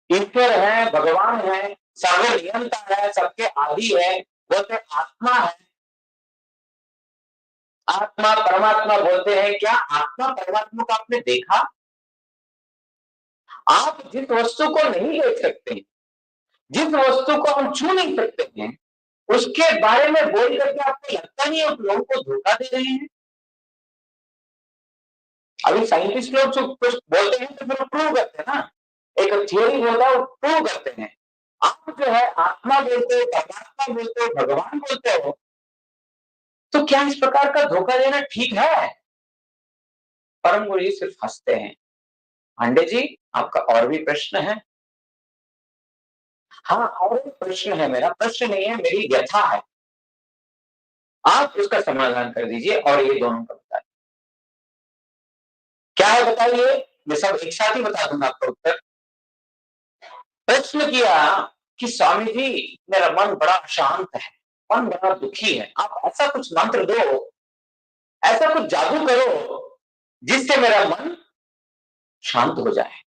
ईश्वर है, भगवान है, सर्वनियंता है, सबके आदि है, बोलते आत्मा है, आत्मा परमात्मा बोलते हैं, क्या आत्मा परमात्मा को आपने देखा? आप जिस वस्तु को नहीं देख सकते, जिस वस्तु को हम छू नहीं सकते हैं, उसके बारे में बोल करके आपको लगता नहीं है आप लोगों को धोखा दे रहे हैं? अभी साइंटिस्ट लोग जो कुछ बोलते हैं तो फिर प्रूव करते हैं ना, एक थियोरी होता है वो प्रूव करते हैं। आप जो है आत्मा बोलते हो, परमात्मा बोलते हो, भगवान बोलते हो, तो क्या इस प्रकार का धोखा देना ठीक है? परम गुरु जी सिर्फ हंसते हैं। पांडे जी आपका और भी प्रश्न है? हाँ, और एक प्रश्न है, मेरा प्रश्न नहीं है, मेरी व्यथा है, आप उसका समाधान कर दीजिए और ये दोनों का बताइए। क्या है बताइए, मैं सब एक साथ ही बता दूंगा आपका उत्तर। प्रश्न किया कि स्वामी जी मेरा मन बड़ा अशांत है, मन बड़ा दुखी है, आप ऐसा कुछ मंत्र दो, ऐसा कुछ जादू करो जिससे मेरा मन शांत हो जाए,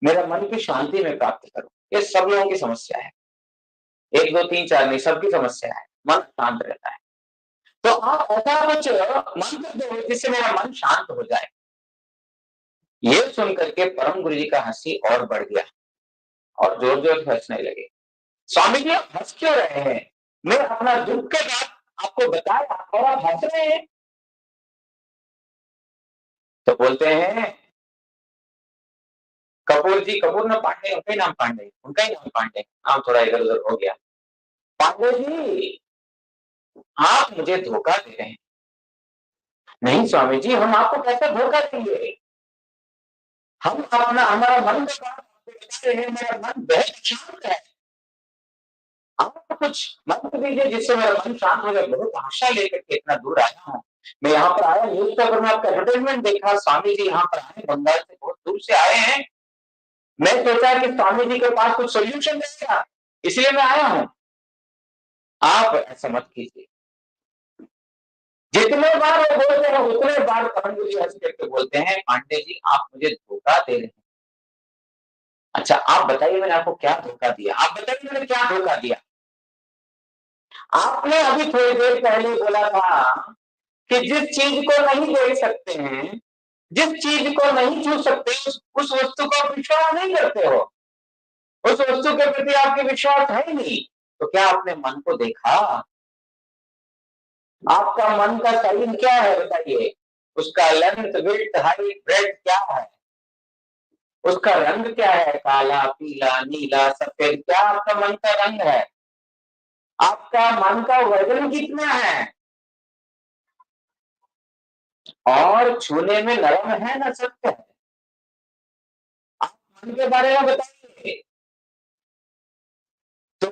मेरा मन की शांति में प्राप्त करूं। ये सब लोगों की समस्या है, 1 2 3 4 नहीं, सबकी समस्या है, मन शांत रहता है। तो आप ऐसा कुछ मंत्र दो जिससे मेरा मन शांत हो जाए। ये सुनकर के परम गुरु जी का हंसी और बढ़ गया और जोर जोर से हंसने लगे। स्वामी जी आप हंस क्यों रहे हैं? मैं अपना दुख के बाद आपको बताया और आप हंस रहे हैं। तो बोलते हैं कपूर जी, कपूर ना पांडे, उनका ही नाम पांडे, उनका ही नाम पांडे, नाम थोड़ा इधर उधर हो गया। पांडे जी, आप मुझे धोखा दे रहे हैं। नहीं स्वामी जी, हम आपको कैसे धोखा देंगे? हम अपना हमारा मन का बात आपको बता रहे हैं, मेरा मन बहुत शांत है। आप कुछ मंत्र दीजिए जिससे मेरा मन शांत हो जाए। बहुत आशा लेकर के इतना दूर आया हूँ। मैं यहाँ पर आया, न्यूज़पेपर में आपका एडवर्टाइजमेंट देखा, स्वामी जी यहाँ पर आए, बंगाल से बहुत दूर से आए हैं। मैं सोचा कि स्वामी जी के पास कुछ सोल्यूशन रहेगा, इसलिए मैं आया हूँ। आप ऐसा मत कीजिए। जितने बार वो बोलते हैं उतने बार कमंडू जी हंस करके बोलते हैं, पांडे जी आप मुझे धोखा दे रहे हैं। अच्छा आप बताइए मैंने आपको क्या धोखा दिया? आप बताइए मैंने क्या धोखा दिया? आपने अभी थोड़ी देर पहले बोला था कि जिस चीज को नहीं देख सकते हैं, जिस चीज को नहीं छू सकते, उस वस्तु को आप विश्वास नहीं करते हो, उस वस्तु के प्रति आपके विश्वास है ही नहीं। तो क्या आपने मन को देखा? आपका मन का साइज क्या है बताइए? उसका लेंथ, विड्थ, हाइट, ब्रेड्थ क्या है? उसका रंग क्या है? काला, पीला, नीला, सफेद, क्या आपका मन का रंग है? आपका मन का वजन कितना है? और छूने में नरम है ना सख्त है? आप मन के बारे में बताइए। तो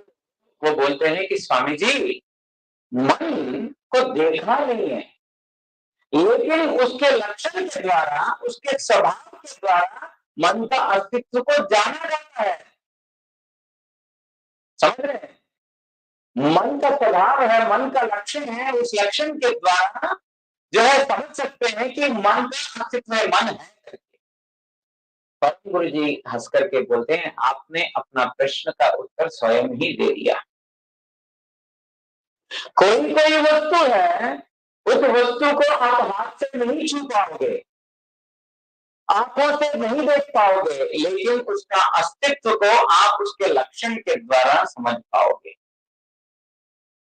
वो बोलते हैं कि स्वामी जी, मन को देखा नहीं है, लेकिन उसके लक्षण के द्वारा, उसके स्वभाव के द्वारा मन का अस्तित्व को जाना जाता है। समझ रहे हैं? मन का स्वभाव है, मन का लक्षण है, उस लक्षण के द्वारा जो है समझ सकते हैं कि मन का अस्तित्व है, मन है। परम गुरु जी हंस करके बोलते हैं, आपने अपना प्रश्न का उत्तर स्वयं ही दे दिया। कोई कोई वस्तु है, उस वस्तु को आप हाथ से नहीं छू पाओगे, आंखों से नहीं देख पाओगे, लेकिन उसका अस्तित्व को आप उसके लक्षण के द्वारा समझ पाओगे।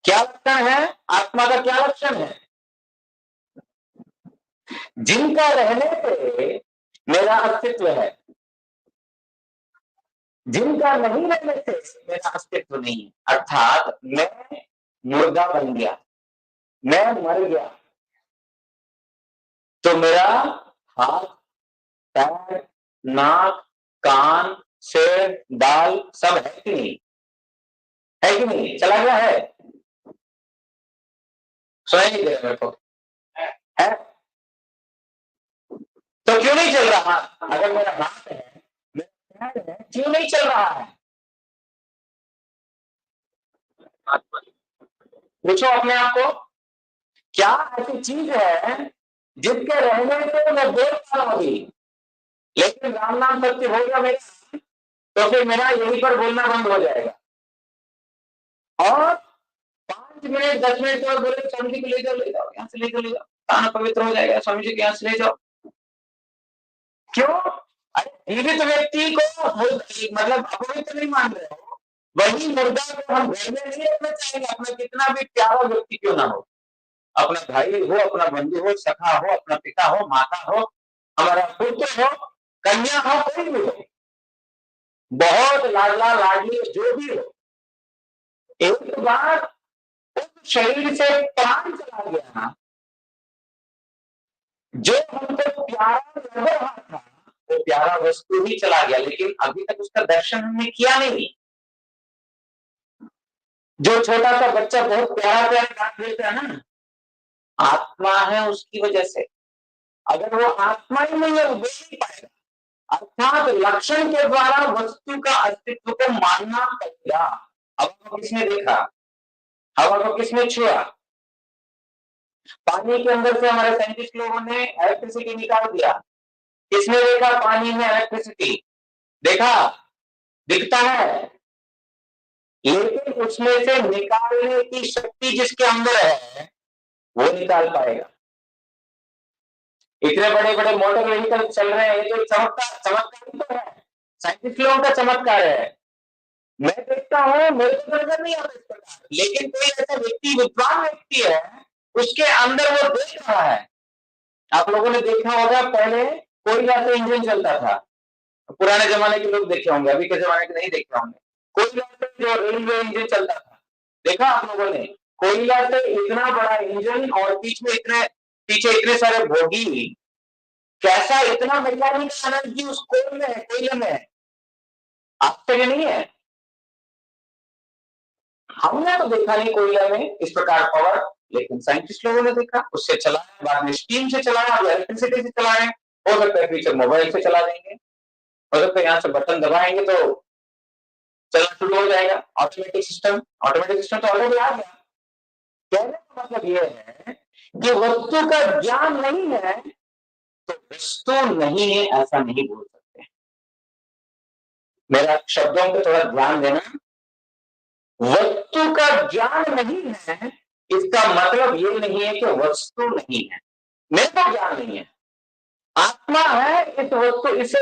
क्या लक्षण है? आत्मा का क्या लक्षण है? जिनका रहने पे मेरा अस्तित्व है, जिनका नहीं रहने से मेरा अस्तित्व नहीं है। अर्थात मैं मुर्दा बन गया, मैं मर गया, तो मेरा हाथ, पैर, नाक, कान, सिर, बाल सब है कि नहीं? है कि नहीं? चला गया है? सुनाई नहीं दे रहा मेरे को? है? तो क्यों नहीं चल रहा? अगर मेरा हाथ है, मेरा पैर है, क्यों नहीं चल रहा है? पूछो अपने आप को, क्या ऐसी चीज है जिसके रहने से मैं बोल पा रहा हूं, लेकिन राम नाम सत्य हो गया मेरा, तो फिर मेरा यहीं पर बोलना बंद हो जाएगा। और 5 मिनट 10 मिनट और बोले स्वामी जी को ले जाओ, ले जाओ, यहाँ से ले जाओ, ले जाओ, ताना पवित्र हो जाएगा, स्वामी जी के यहाँ से ले जाओ। क्यों? अरे जीवित व्यक्ति को मतलब अपवित्र नहीं मान रहे हो, वही मुर्दा को हम घर में नहीं रखना चाहेंगे, अपना कितना भी प्यारा व्यक्ति क्यों ना हो, अपना भाई हो, अपना बंधु हो, सखा हो, अपना पिता हो, माता हो, हमारा पुत्र हो, कन्या हो, कोई भी हो, बहुत लाडला लाडली जो भी हो, एक बार उस शरीर से प्राण चला गया, जो हमको प्यारा लग रहा था वो प्यारा वस्तु ही चला गया, लेकिन अभी तक उसका दर्शन हमने किया नहीं। जो छोटा सा बच्चा बहुत प्यारा प्यारा डांट देता है ना, आत्मा है उसकी वजह से। अगर वो आत्मा ही नहीं है वो बोल नहीं पाएगा। अर्थात लक्षण के द्वारा वस्तु का अस्तित्व को मानना पड़ेगा। हवा को किसने देखा? हवा को किसने छुआ? पानी के अंदर से हमारे साइंटिस्ट लोगों ने इलेक्ट्रिसिटी निकाल दिया। किसने देखा पानी में इलेक्ट्रिसिटी? देखा? दिखता है, लेकिन उसमें से निकालने की शक्ति जिसके अंदर है वो निकाल पाएगा। इतने बड़े बड़े मोटर व्हीकल चल रहे हैं, ये तो चमत्कार तो है, साइंटिस्ट लोगों का चमत्कार है। मैं देखता हूं, मेरे को नजर नहीं आता इस प्रकार, लेकिन कोई ऐसा व्यक्ति, विद्वान व्यक्ति है, उसके अंदर वो देख रहा है। आप लोगों ने देखा होगा पहले कोयला से इंजन चलता था, पुराने जमाने के लोग देखे होंगे, अभी के जमाने के नहीं देखे होंगे। कोयला से जो रेलवे इंजन चलता था, देखा आप लोगों ने? कोयला से इतना बड़ा इंजन और पीछे इतने सारे बोगी, कैसा इतना मैकेनिकल एनर्जी उस कोयले में है, आश्चर्य नहीं है? हमने तो देखा नहीं कोयला में इस प्रकार पावर, लेकिन साइंटिस्ट लोगों ने देखा, उससे चलाया, बाद में स्टीम से चलाया, अब इलेक्ट्रिसिटी से चला रहे हैं। हो सकता है फ्यूचर मोबाइल से चला देंगे, हो सकता है यहाँ से बटन दबाएंगे तो चलना शुरू हो जाएगा। ऑटोमेटिक सिस्टम तो ऑलरेडी आ गया। कहने का मतलब यह है कि वस्तु का ज्ञान नहीं है तो वस्तु नहीं है ऐसा नहीं बोल सकते। मेरा शब्दों पे थोड़ा ध्यान देना। वस्तु का ज्ञान नहीं है इसका मतलब ये नहीं है कि वस्तु नहीं है। मेरे को ज्ञान नहीं है, आत्मा है, इस वस्तु इस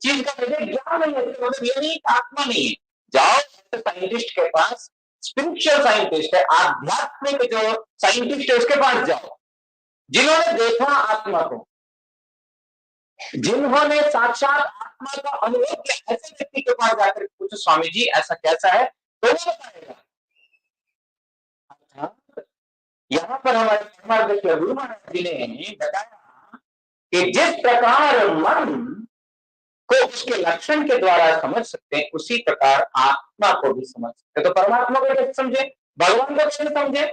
चीज का मुझे ज्ञान नहीं है, मतलब ये नहीं कि आत्मा नहीं है। जाओ साइंटिस्ट के पास, स्पिरिचुअल साइंटिस्ट है, आध्यात्मिक जो साइंटिस्ट है उसके पास जाओ, जिन्होंने देखा आत्मा को, जिन्होंने साक्षात आत्मा का अनुभव किया, ऐसे व्यक्ति के पास जाकर पूछो स्वामी जी ऐसा कैसा है, तो वो बताएगा। यहाँ पर हमारे गुरु महाराज जी ने बताया कि जिस प्रकार मन को उसके लक्षण के द्वारा समझ सकते हैं, उसी प्रकार आत्मा को भी समझ सकते हैं। तो परमात्मा को कैसे समझे, भगवान को कैसे समझे?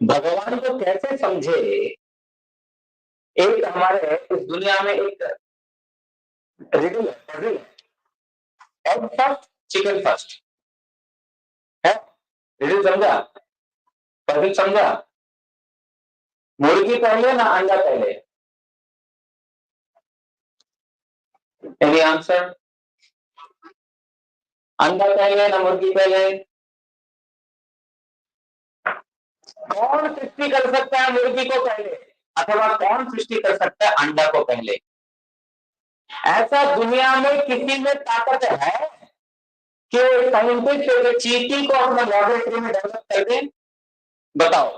भगवान को कैसे समझे? एक हमारे इस दुनिया में एक रिडल है, एग फर्स्ट चिकन फर्स्ट है। रिडल समझा? पजल समझा? मुर्गी पहले ना अंडा पहले? Any answer? अंडा पहले ना मुर्गी पहले? कौन सृष्टि कर सकता है मुर्गी को पहले, अथवा कौन सृष्टि कर सकता है अंडा को पहले? ऐसा दुनिया में किसी में ताकत है कि साइंटिस्ट चींटी को अपने लैबोरेटरी में डेवलप कर दे? बताओ,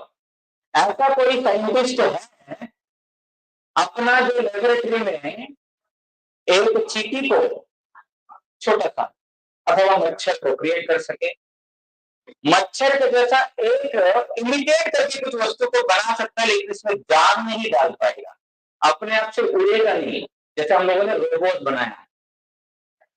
ऐसा कोई साइंटिस्ट है अपना जो लैबोरेटरी में एक चींटी को, छोटा सा अथवा मच्छर को क्रिएट कर सके? मच्छर के जैसा एक इमिटेट करके कुछ वस्तु को बना सकता है, लेकिन इसमें जान नहीं डाल पाएगा, अपने आप से उड़ेगा नहीं। जैसे हम लोगों ने रोबोट बनाया,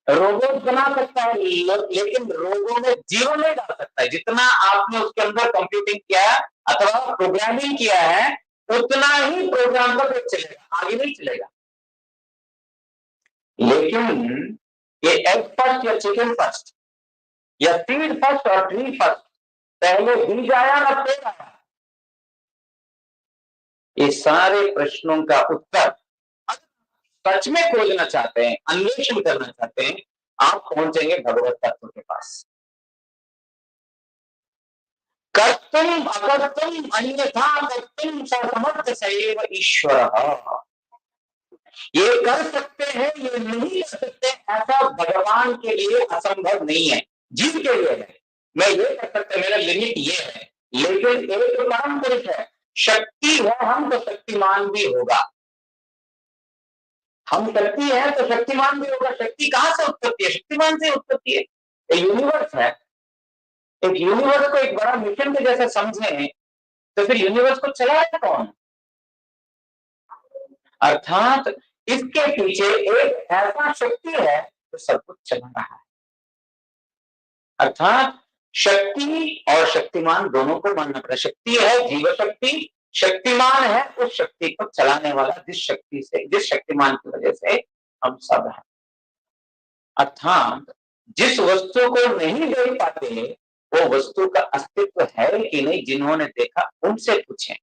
रोबोट बना सकता है लेकिन रोबोट में जीरो नहीं डाल सकता है। जितना आपने उसके अंदर कंप्यूटिंग किया है अथवा प्रोग्रामिंग किया है, उतना ही प्रोग्राम पर चलेगा, आगे नहीं चलेगा। लेकिन ये एग फर्स्ट या चिकन फर्स्ट या सीड फर्स्ट और ट्री फर्स्ट, पहले बीज आया ना पेड़ आया? ये सारे प्रश्नों का उत्तर सच में खोजना चाहते हैं, अन्वेषण करना चाहते हैं, आप पहुंचेंगे भगवत तत्व के पास। कर्तुम अकर्तुम अन्यथा कर्तुम समर्थ सैव ईश्वर। ये कर सकते हैं, ये नहीं कर सकते, ऐसा भगवान के लिए असंभव नहीं है, जीव के लिए है। मैं ये कर सकता, मेरा लिमिट ये है, लेकिन एक परम पुरुष है, शक्ति है, हम तो शक्तिमान भी होगा। हम शक्ति है तो शक्तिमान भी होगा। शक्ति कहां से उत्पत्ति है? शक्तिमान से उत्पत्ति है। एक यूनिवर्स है, एक यूनिवर्स को एक बड़ा मिशन के जैसे समझें तो फिर यूनिवर्स को चलाएगा कौन? अर्थात इसके पीछे एक ऐसा शक्ति है जो सब कुछ चला रहा है। अर्थात शक्ति और शक्तिमान दोनों को मानना पड़ेगा। शक्ति है जीव शक्ति, शक्तिमान है उस शक्ति को चलाने वाला, जिस शक्तिमान की वजह से हम सब हैं। अर्थात जिस वस्तु को नहीं देख पाते वो वस्तु का अस्तित्व है कि नहीं, जिन्होंने देखा उनसे पूछें।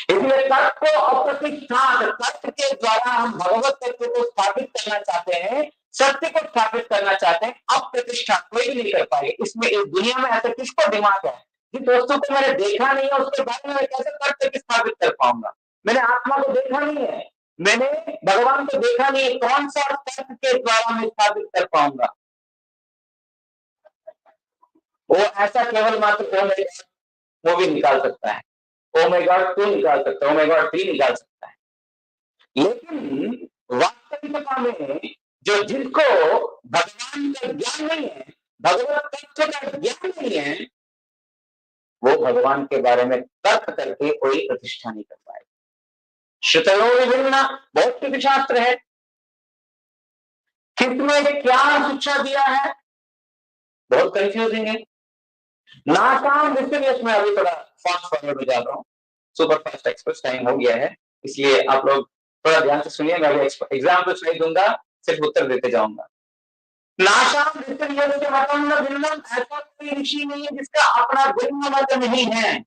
इसलिए तर्क को अप्रतिष्ठात, तर्क के द्वारा हम भगवत तत्व को स्थापित करना चाहते हैं, सत्य को स्थापित करना चाहते हैं। अप्रतिष्ठा कोई भी नहीं कर पाएगा। इसमें इस दुनिया में ऐसा किसको दिमाग है जिस वस्तु को मैंने देखा नहीं है उसके बारे में कैसे तर्क करके स्थापित कर पाऊंगा? मैंने आत्मा को देखा नहीं है, मैंने भगवान को देखा नहीं है, कौन सा तर्क के द्वारा मैं स्थापित कर पाऊंगा? वो ऐसा केवल मात्र वो भी निकाल सकता है। ओ माय गॉड 2 निकाल सकता है, ओ माय गॉड 3 निकाल सकता है। लेकिन वास्तविकता में जो जिनको भगवान का ज्ञान नहीं है, भगवत तत्व का ज्ञान नहीं है, वो भगवान के बारे में तर्क करके कोई प्रतिष्ठा नहीं कर पाएगा। श्रुतयो विभिन्ना, बहुत से शास्त्र है, किसमें क्या शिक्षा दिया है, बहुत कंफ्यूजिंग है। नाकाम इसलिए मैं अभी थोड़ा फास्ट फॉरवर्ड हो जा रहा हूँ, सुपर फास्ट एक्सप्रेस टाइम हो गया है, इसलिए आप लोग थोड़ा ध्यान से सुनिए। मैं एग्जाम्पल्स नहीं दूंगा, सिर्फ उत्तर देते जाऊंगा। नाशाम भिन्नम, ऐसा कोई ऋषि नहीं है जिसका अपना भिन्न मत नहीं है।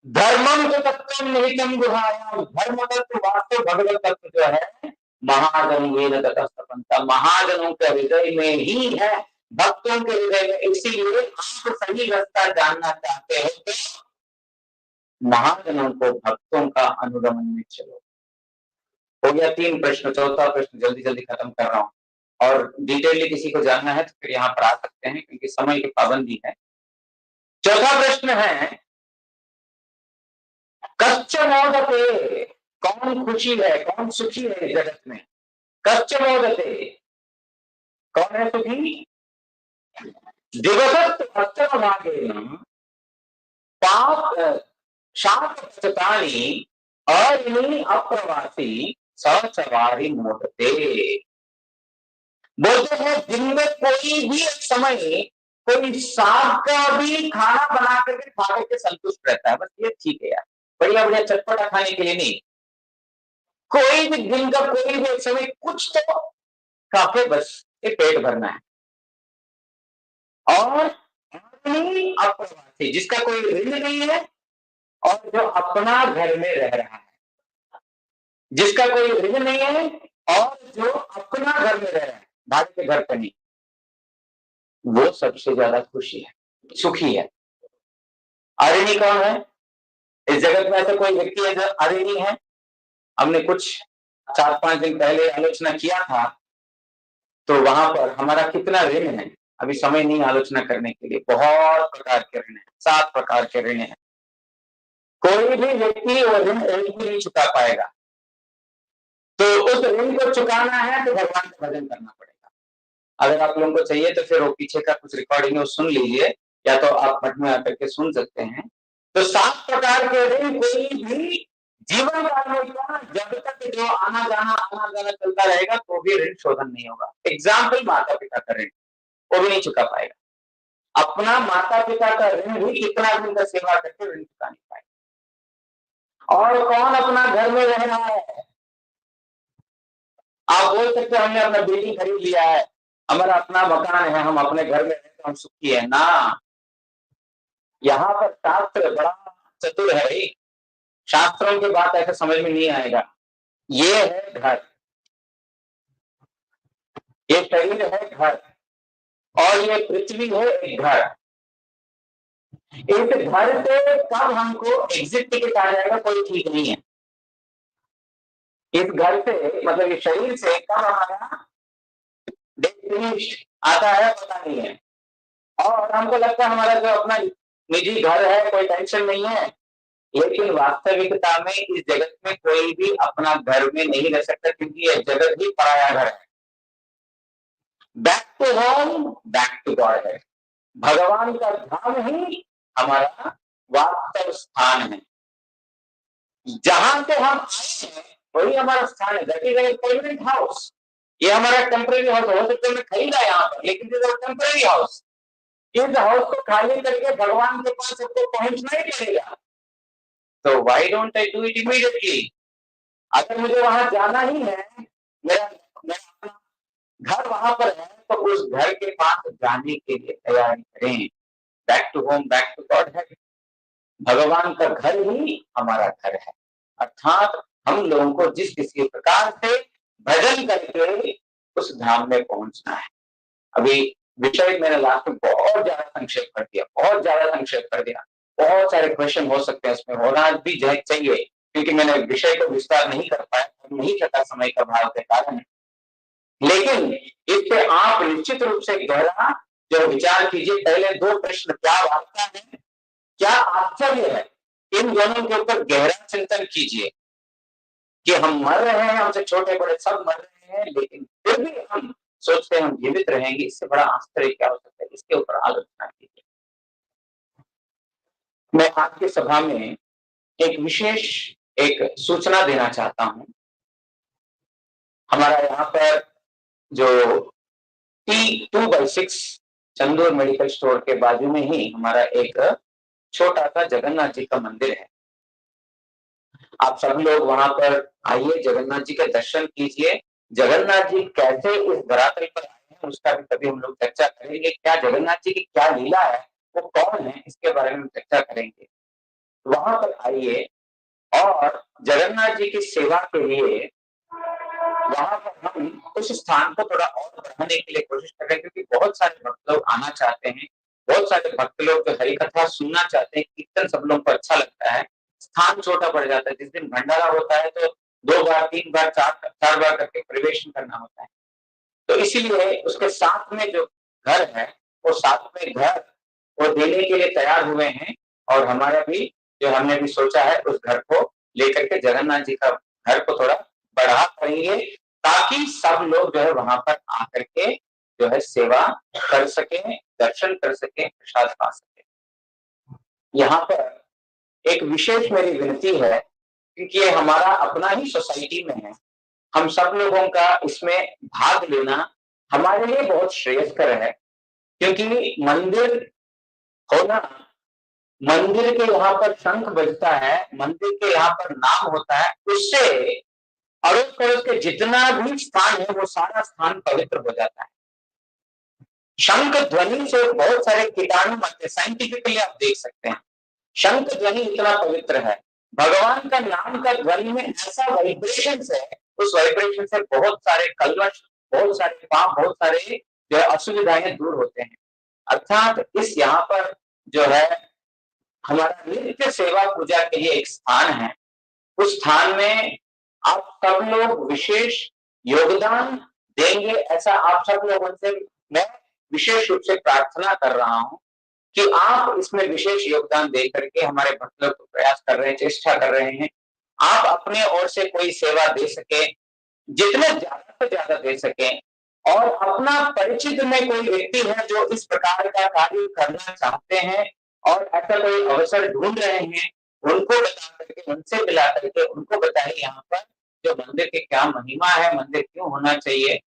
धर्मम तो तत्व निहितम गुहायाम, धर्म तत्व वास्तव भगवत तत्व जो है महाजन ततस्तपंता, महाजनों के हृदय में ही है, भक्तों के हृदय में। इसीलिए आप सही रास्ता जानना चाहते हो तो महाजनों को, भक्तों का अनुगमन में चलो। हो गया 3 प्रश्न। चौथा प्रश्न जल्दी जल्दी खत्म कर रहा हूं, और डिटेलली किसी को जानना है तो फिर यहाँ पर आ सकते हैं, क्योंकि समय की पाबंदी है। चौथा प्रश्न है कच्च मोदते, कौन खुशी है, कौन सुखी है इस जगत में? कच्च मोदते, कौन है सुखी? दिवसत अष्टम भागेन पाप शांति अरिणी अप्रवासी सचवारी मोदते। बोलते हैं दिन में कोई भी समय कोई सांप का भी खाना बना करके खा करके संतुष्ट रहता है, बस ये ठीक है यार, बढ़िया बढ़िया चटपटा खाने के लिए नहीं, कोई भी दिन का कोई भी समय कुछ तो काफी, बस ये पेट भरना है। और अप्रवासी, जिसका कोई ऋण नहीं है और जो अपना घर में रह रहा है, जिसका कोई ऋण नहीं है और जो अपना घर में रह रहा है, भाई के घर पर नहीं, वो सबसे ज्यादा खुशी है, सुखी है। अरिणी कौन है? इस जगत में ऐसा कोई व्यक्ति है जो अरिणी है? हमने कुछ 4-5 दिन पहले आलोचना किया था, तो वहां पर हमारा कितना ऋण है, अभी समय नहीं आलोचना करने के लिए। बहुत प्रकार के ऋण है, 7 प्रकार के ऋण है। कोई भी व्यक्ति वो ऋण एक भी नहीं चुका पाएगा, तो उस ऋण को चुकाना है तो भगवान का भजन करना पड़ेगा। अगर आप लोगों को चाहिए तो फिर वो पीछे का कुछ रिकॉर्डिंग है सुन लीजिए, या तो आप मठ में आकर के सुन सकते हैं। तो 7 प्रकार के ऋण कोई भी जीवन काल में, जब तक जो आना जाना चलता रहेगा तो भी ऋण शोधन नहीं होगा। एग्जाम्पल माता पिता का ऋण, वो भी नहीं चुका पाएगा। अपना माता पिता का ऋण भी कितना दिन का सेवा करके ऋण चुका नहीं पाएगा। और कौन अपना घर में रह रहा है? आप बोल सकते हैं हमने अपना बिल्डिंग खरीद लिया है, हमारा अपना मकान है, हम अपने घर में रहते, हम सुखी है ना। यहाँ पर शास्त्र बड़ा चतुर है भाई, शास्त्रों की बात ऐसे समझ में नहीं आएगा। ये है घर, ये शरीर है घर, और ये पृथ्वी है एक घर। इस घर से कब हमको एग्जिट टिकट आ जाएगा कोई ठीक नहीं है। इस घर से मतलब इस शरीर से कब हमारा डेस्टिनेशन आता है पता नहीं है, और हमको लगता है हमारा जो अपना निजी घर है कोई टेंशन नहीं है, लेकिन वास्तविकता में इस जगत में कोई भी अपना घर में नहीं रह सकता, क्योंकि यह जगत ही पराया घर है। Back to home, back to God है। भगवान का धाम ही हमारा वास्तव स्थान है, जहां से हम आए हैं वही हमारा स्थान है। That is a permanent house. ये हमारा टेम्परेरी हाउस हो सकता है, खरीदा यहाँ पर, लेकिन दिस इज टेम्परेरी हाउस। इस हाउस को खाली करके भगवान के पास सबको पहुंचना ही पड़ेगा। तो why don't I do it immediately? अगर मुझे वहां जाना ही है, मेरा अपना घर वहां पर है, तो उस घर के पास जाने के लिए तैयारी करें। Back to home, back to God है। भगवान का घर ही हमारा घर है, अर्थात हम लोगों को जिस किसी प्रकार से भजन करके उस धाम में पहुंचना है। अभी विषय मैंने लास्ट में बहुत ज्यादा संक्षेप कर दिया, बहुत ज्यादा संक्षेप कर दिया। बहुत सारे क्वेश्चन हो सकते हैं इसमें, होना भी चाहिए, क्योंकि मैंने विषय को विस्तार नहीं कर पाया, नहीं करता समय का भाव के कारण। लेकिन इस पे आप निश्चित रूप से गहरा जो विचार कीजिए। पहले 2 प्रश्न, क्या वार्ता है, क्या आश्चर्य है, इन दोनों के ऊपर गहरा चिंतन कीजिए कि हम मर रहे हैं, हमसे छोटे बड़े सब मर रहे हैं, लेकिन फिर भी हम सोचते हैं हम जीवित रहेंगे, इससे बड़ा आश्चर्य क्या हो सकता है? इसके ऊपर आलोचना कीजिए। मैं आपकी सभा में एक विशेष एक सूचना देना चाहता हूं। हमारा यहाँ पर जो T2/6 चंदूर मेडिकल स्टोर के बाजू में ही हमारा एक छोटा सा जगन्नाथ जी का मंदिर है। आप सब लोग वहां पर आइए, जगन्नाथ जी के दर्शन कीजिए। जगन्नाथ जी कैसे इस धरातल पर आए हैं उसका भी कभी हम लोग चर्चा करेंगे। क्या जगन्नाथ जी की क्या लीला है, वो कौन है, इसके बारे में चर्चा करेंगे। वहां पर आइए और जगन्नाथ जी की सेवा के लिए वहां पर हम उस स्थान को थोड़ा और बढ़ाने के लिए कोशिश कर रहे हैं, क्योंकि बहुत सारे भक्त लोग आना चाहते हैं। बहुत सारे भक्त लोग जो हरि कथा सुनना चाहते हैं, कीर्तन सब लोगों को अच्छा लगता है। स्थान छोटा पड़ जाता है। जिस दिन भंडारा होता है तो 2 बार 3 बार 4 बार करके प्रवेशन करना होता है। तो इसीलिए उसके साथ में जो घर है, वो साथ में घर वो देने के लिए तैयार हुए हैं। और हमारा भी जो हमने भी सोचा है उस घर को लेकर के जगन्नाथ जी का घर को थोड़ा बढ़ा करेंगे, ताकि सब लोग जो है वहां पर आकर के जो है सेवा कर सके, दर्शन कर सके, प्रसाद पा सके। यहाँ पर एक विशेष मेरी विनती है, क्योंकि ये हमारा अपना ही सोसाइटी में है। हम सब लोगों का इसमें भाग लेना हमारे लिए बहुत श्रेयस्कर है, क्योंकि मंदिर होना, मंदिर के यहाँ पर शंख बजता है, मंदिर के यहाँ पर नाम होता है, उससे अड़ोस पड़ोस के जितना भी स्थान है वो सारा स्थान पवित्र हो जाता है। शंख ध्वनि से बहुत सारे कीटाणु मरते, साइंटिफिकली आप देख सकते हैं। शंख ध्वनि इतना पवित्र है। भगवान का नाम का ध्वनि में ऐसा वाइब्रेशन है, उस वाइब्रेशन से बहुत सारे कलमश, बहुत सारे पाप, बहुत सारे जो है असुविधाएं दूर होते हैं। अर्थात इस यहाँ पर जो है हमारा नित्य सेवा पूजा के लिए एक स्थान है। उस स्थान में आप सब लोग विशेष योगदान देंगे, ऐसा आप सब लोगों से मैं विशेष रूप से प्रार्थना कर रहा हूं कि आप इसमें विशेष योगदान दे करके हमारे भक्त लोग प्रयास कर रहे हैं, चेष्टा कर रहे हैं। आप अपने ओर से कोई सेवा दे सके, जितने ज्यादा से ज्यादा दे सके, और अपना परिचित में कोई व्यक्ति है जो इस प्रकार का कार्य करना चाहते हैं और ऐसा कोई अवसर ढूंढ रहे हैं, उनको बता करके, उनसे मिला करके उनको बताइए यहाँ पर जो मंदिर की क्या महिमा है, मंदिर क्यों होना चाहिए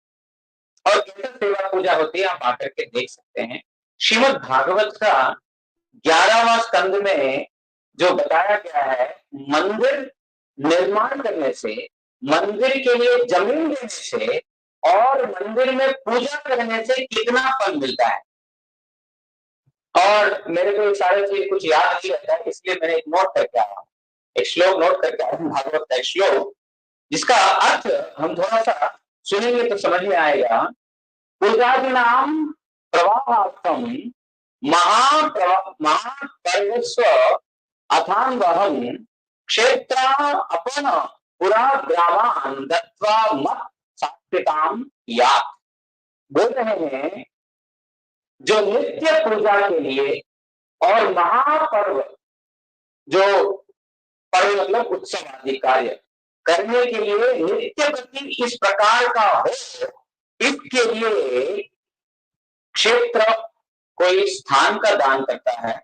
और कैसे सेवा पूजा होती है, आप आकर के देख सकते हैं। श्रीमद् भागवत का 11वां स्कंद में जो बताया गया है, मंदिर निर्माण करने से, मंदिर के लिए जमीन देने से और मंदिर में पूजा करने से कितना फल मिलता है। और मेरे को ये सारे चीज कुछ याद नहीं रहता है, इसलिए मैंने एक नोट करके आया हूं, एक श्लोक नोट करके आया हूं, भागवत का एक श्लोक, जिसका अर्थ हम थोड़ा सा सुनेंगे तो समझ में आएगा। पूजादिनाम प्रवाहार्थम महापर्वस्व अथान्वहम क्षेत्र अपन पुरा ग्रामान दत्वा मत सात्विकाम यात। बोल रहे हैं जो नित्य पूजा के लिए और महापर्व, जो पर्व मतलब उत्सव आदि कार्य करने के लिए नित्य प्रति इस प्रकार का हो, इसके लिए क्षेत्र कोई स्थान का दान करता है,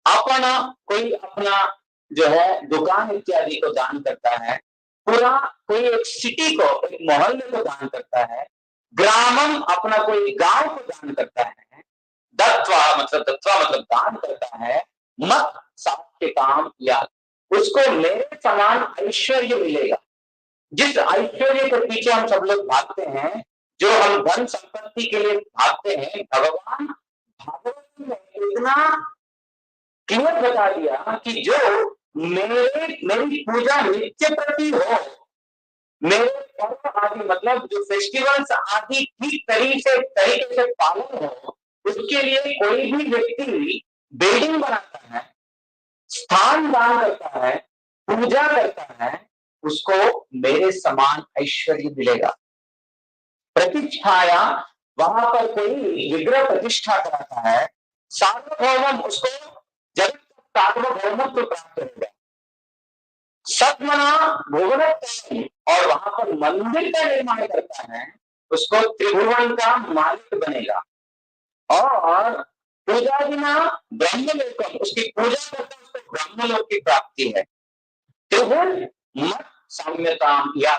अपना कोई अपना जो है दुकान इत्यादि को दान करता है, पूरा कोई एक सिटी को, एक मोहल्ले को दान करता है, ग्रामम अपना कोई गांव को दान करता है, दत्वा मतलब दान करता है, मत सात्विकाम या उसको मेरे समान ऐश्वर्य मिलेगा। जिस ऐश्वर्य के पीछे हम सब लोग भागते हैं, जो हम धन संपत्ति के लिए भागते हैं, भगवान भागवत में इतना क्लियर बता दिया कि जो मेरी पूजा नित्य प्रति हो, मेरे पर्व आदि मतलब जो फेस्टिवल्स आदि ठीक तरीके से पालन हो, उसके लिए कोई भी व्यक्ति बिल्डिंग बनाता है, स्थान दान करता है, पूजा करता है, उसको मेरे समान ऐश्वर्य मिलेगा। प्रतिष्ठाया, वहां पर कोई विग्रह प्रतिष्ठा कराता है, सार्वभौम उसको जगत का सार्वभौमत्व प्राप्त होगा। सतमना भुवनत्रयम्, और वहां पर मंदिर का निर्माण करता है उसको त्रिभुवन का मालिक बनेगा। और पूजा बिना ब्रह्मलोकम, उसकी पूजा करता है उसको ब्रह्मलोक की प्राप्ति है। त्रिभुवन मत साम्यताम या,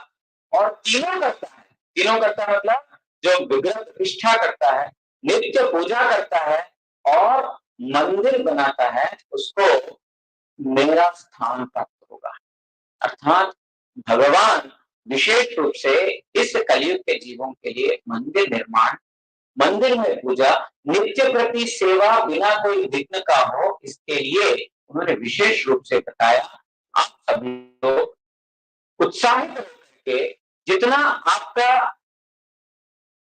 और तीनों करता है, तीनों करता है मतलब जो विग्रह प्रतिष्ठा करता है, नित्य पूजा करता है और मंदिर बनाता है, उसको मेरा स्थान प्राप्त होगा। अर्थात भगवान विशेष रूप से इस कलयुग के जीवों के लिए मंदिर निर्माण, मंदिर में पूजा, नित्य प्रति सेवा बिना कोई विघ्न का हो, इसके लिए उन्होंने विशेष रूप से बताया। आप सभी लोग उत्साहित होकर के जितना आपका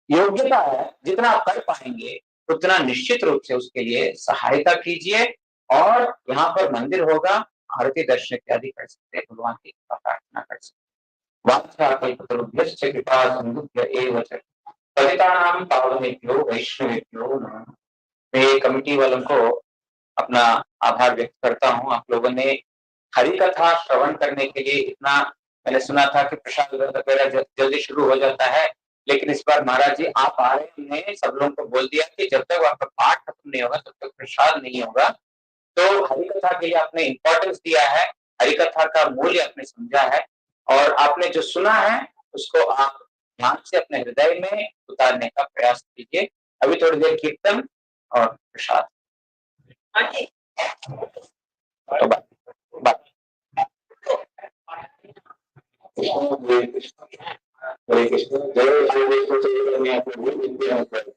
योग्यता है, जितना आप कर पाएंगे उतना निश्चित रूप से उसके लिए सहायता कीजिए। और यहाँ पर मंदिर होगा, आरती दर्शन इत्यादि कर सकते हैं, भगवान की प्रार्थना कर सकते हैं। वाञ्छाकल्पतरुभ्यश्च कृपा सिन्धुभ्य एव च पतितानां पावनेभ्यो वैष्णवेभ्यो नमः। मैं कमेटी वालों को अपना आभार व्यक्त करता हूँ। आप लोगों ने हरि कथा श्रवण करने के लिए इतना, मैंने सुना था कि प्रसाद वगैरह जल्दी शुरू हो जाता है, लेकिन इस बार महाराज जी आप आ रहे हैं, हमने सब लोगों को बोल दिया कि जब तक आपका पाठ खत्म नहीं होगा तब तक प्रसाद नहीं होगा। तो हरि कथा के लिए आपने इंपॉर्टेंस दिया है, हरि कथा का मूल्य आपने समझा है, और आपने जो सुना है उसको आप ध्यान से अपने हृदय में उतारने का प्रयास कीजिए। अभी थोड़ी देर कीर्तन और प्रसाद। तो बात हरे कृष्ण, हरे कृष्ण, जय श्री कृष्ण चैतन्य प्रभु नित्यानंद।